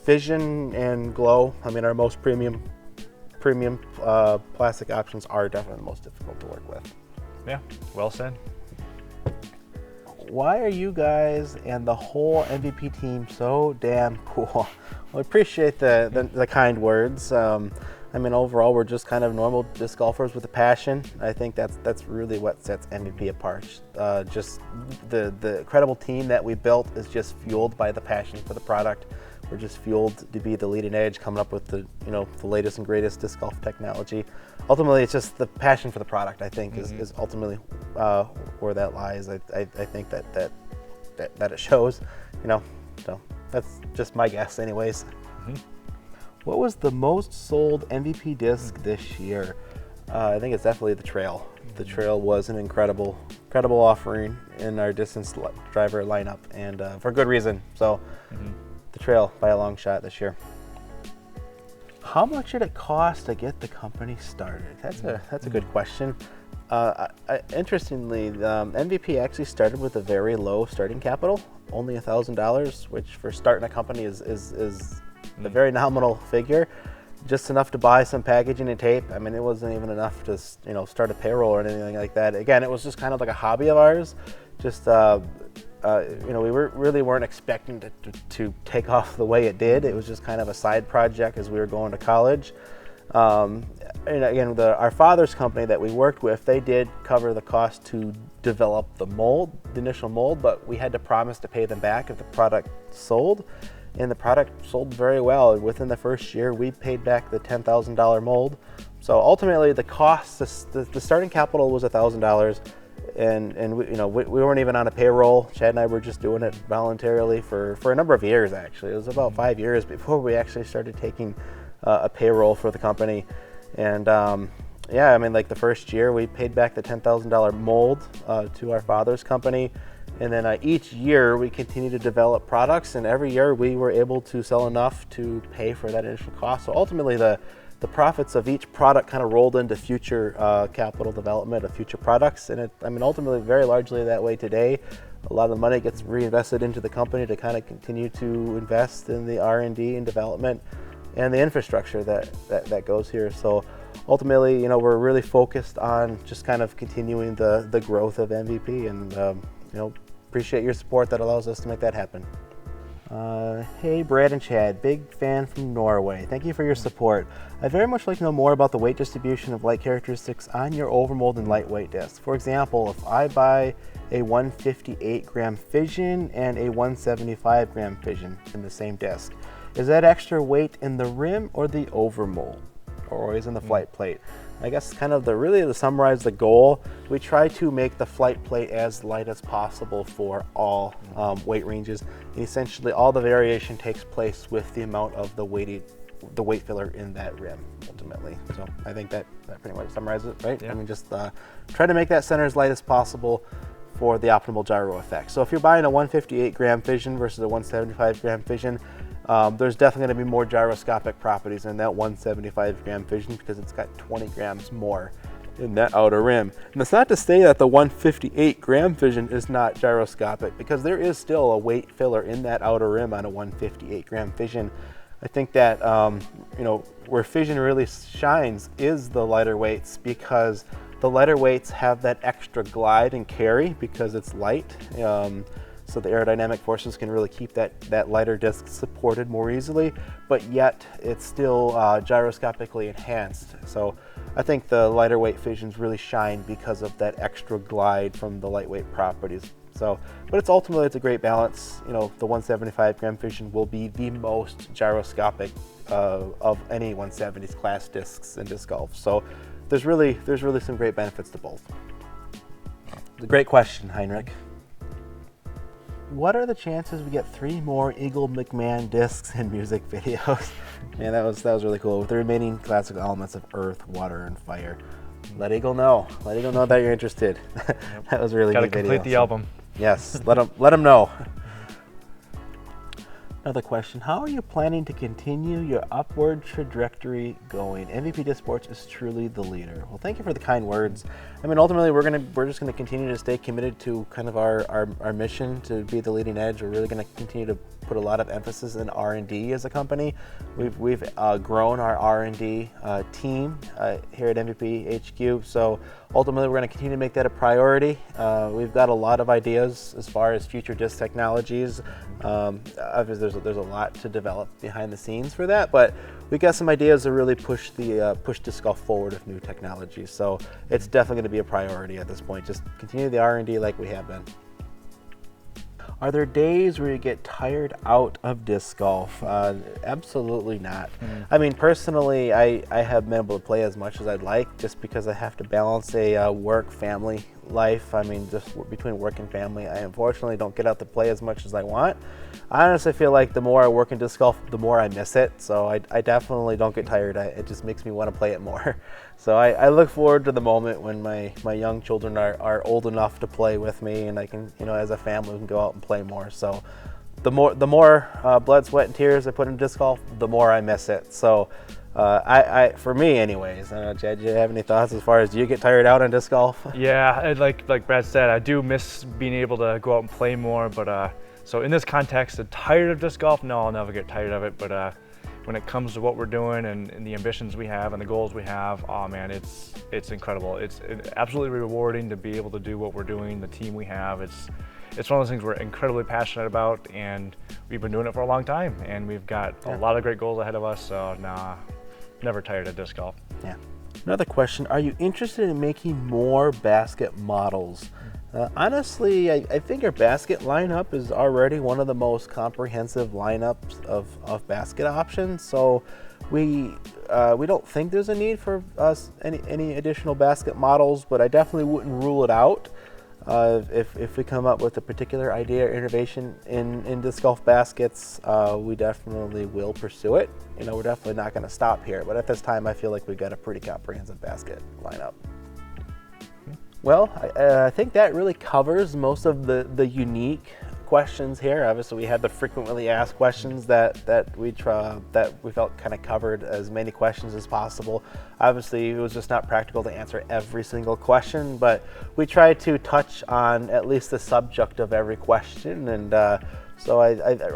Fission and Glow, our most premium plastic options are definitely the most difficult to work with. Yeah, well said. why are you guys and the whole MVP team so damn cool? Well, I appreciate the kind words. I mean, overall, we're just kind of normal disc golfers with a passion. I think that's really what sets MVP apart. Just the incredible team that we built is just fueled by the passion for the product. We're just fueled to be the leading edge, coming up with the latest and greatest disc golf technology. Ultimately, it's just the passion for the product. I think is ultimately where that lies. I think that it shows. So that's just my guess, anyways. What was the most sold MVP disc this year? I think it's definitely the Trail. The Trail was an incredible offering in our distance driver lineup, and for good reason. So the Trail by a long shot this year. How much did it cost to get the company started? That's a good question. Interestingly, MVP actually started with a very low starting capital, only $1,000, which for starting a company is a very nominal figure, just enough to buy some packaging and tape. I mean, it wasn't even enough to start a payroll or anything like that. Again, it was just kind of like a hobby of ours. Just we really weren't expecting to take off the way it did. It was just kind of a side project as we were going to college. And again, our father's company that we worked with, they did cover the cost to develop the initial mold, but we had to promise to pay them back if the product sold. And the product sold very well. Within the first year, we paid back the $10,000 mold. So ultimately, the cost, the starting capital was $1,000, and we weren't even on a payroll. Chad and I were just doing it voluntarily for a number of years. Actually, it was about 5 years before we actually started taking a payroll for the company. And I mean, like the first year, we paid back the $10,000 mold to our father's company. And then each year we continue to develop products, and every year we were able to sell enough to pay for that initial cost. So ultimately the profits of each product kind of rolled into future capital development of future products. And ultimately very largely that way today. A lot of the money gets reinvested into the company to kind of continue to invest in the R&D and development and the infrastructure that goes here. So ultimately, we're really focused on just kind of continuing the growth of MVP, and appreciate your support that allows us to make that happen. Hey, Brad and Chad, big fan from Norway. Thank you for your support. I'd very much like to know more about the weight distribution of light characteristics on your overmold and lightweight discs. For example, if I buy a 158 gram fission and a 175 gram fission in the same disc, is that extra weight in the rim or the overmold, or always in the flight plate? I guess kind of to summarize the goal, we try to make the flight plate as light as possible for all weight ranges. And essentially all the variation takes place with the amount of the weight filler in that rim ultimately. So I think that pretty much summarizes it, right? Yeah. I mean, just try to make that center as light as possible for the optimal gyro effect. So if you're buying a 158 gram fission versus a 175 gram fission, there's definitely going to be more gyroscopic properties in that 175 gram fission because it's got 20 grams more in that outer rim. And that's not to say that the 158 gram fission is not gyroscopic, because there is still a weight filler in that outer rim on a 158 gram fission. I think that where fission really shines is the lighter weights, because the lighter weights have that extra glide and carry because it's light. So the aerodynamic forces can really keep that lighter disc supported more easily, but yet it's still gyroscopically enhanced. So I think the lighter weight fissions really shine because of that extra glide from the lightweight properties. So, but it's a great balance. The 175 gram fission will be the most gyroscopic of any 170s class discs in disc golf. So there's really some great benefits to both. It's a great question, Heinrich. What are the chances we get 3 more Eagle McMahon discs in music videos? Man, that was really cool. With the remaining classical elements of earth, water, and fire. Let Eagle know. Let Eagle know that you're interested. Yep. That was really Gotta neat video. complete the album. Yes, let them know. Another question, how are you planning to continue your upward trajectory going? MVP Disc Sports is truly the leader. Well, thank you for the kind words. I mean, ultimately, we're just going to continue to stay committed to kind of our mission to be the leading edge. We're really going to continue to put a lot of emphasis in R&D as a company. We've grown our R&D team here at MVP HQ. So ultimately we're going to continue to make that a priority. We've got a lot of ideas as far as future disc technologies. Obviously there's a lot to develop behind the scenes for that, but we got some ideas to really push disc golf forward with new technology. So it's definitely going to be a priority at this point. Just continue the R&D like we have been. Are there days where you get tired out of disc golf? Absolutely not. I mean, personally, I haven't been able to play as much as I'd like just because I have to balance a work-family life. I mean, just between work and family, I unfortunately don't get out to play as much as I want. I honestly feel like the more I work in disc golf, the more I miss it. So I definitely don't get tired. It just makes me want to play it more. So I look forward to the moment when my young children are old enough to play with me, and I can, as a family, we can go out and play more. So the more blood, sweat, and tears I put in disc golf, the more I miss it. So for me anyways, I don't know, Chad, do you have any thoughts as far as, do you get tired out on disc golf? Yeah, like Brad said, I do miss being able to go out and play more, but so in this context, tired of disc golf? No, I'll never get tired of it, but when it comes to what we're doing and the ambitions we have and the goals we have, oh man, it's incredible. It's absolutely rewarding to be able to do what we're doing, the team we have. It's one of those things we're incredibly passionate about, and we've been doing it for a long time, and we've got a lot of great goals ahead of us, so nah, never tired of disc golf. Yeah. Another question, are you interested in making more basket models? Honestly, I think our basket lineup is already one of the most comprehensive lineups of basket options, so we don't think there's a need for us any additional basket models, but I definitely wouldn't rule it out. If we come up with a particular idea or innovation in disc golf baskets, we definitely will pursue it. We're definitely not going to stop here, but at this time I feel like we've got a pretty comprehensive basket lineup. Well, I think that really covers most of the unique questions here. Obviously, we had the frequently asked questions that we felt kind of covered as many questions as possible. Obviously, it was just not practical to answer every single question, but we tried to touch on at least the subject of every question, and so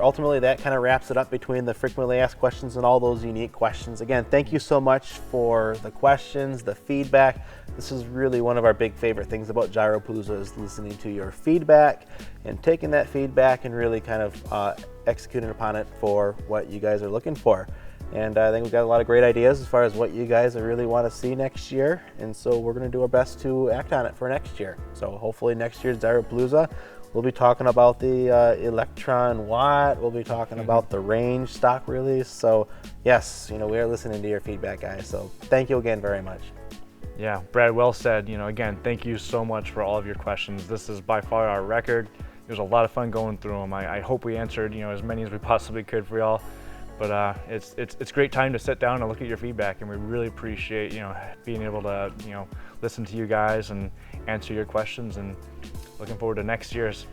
ultimately that kind of wraps it up between the frequently asked questions and all those unique questions. Again, thank you so much for the questions, the feedback. This is really one of our big favorite things about GYROpalooza, is listening to your feedback and taking that feedback and really kind of executing upon it for what you guys are looking for. And I think we've got a lot of great ideas as far as what you guys really want to see next year, and so we're going to do our best to act on it for next year. So hopefully next year's GYROpalooza, we'll be talking about the Electron Watt. We'll be talking about the Range stock release. So yes, we are listening to your feedback, guys. So thank you again very much. Yeah, Brad, well said. Again, thank you so much for all of your questions. This is by far our record. It was a lot of fun going through them. I hope we answered as many as we possibly could for y'all. But it's great time to sit down and look at your feedback, and we really appreciate being able to listen to you guys and answer your questions, and looking forward to next year's.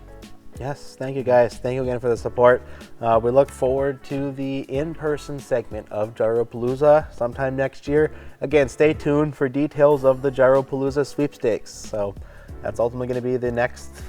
Yes, thank you guys. Thank you again for the support. We look forward to the in-person segment of GYROpalooza sometime next year. Again, stay tuned for details of the GYROpalooza sweepstakes. So that's ultimately going to be the next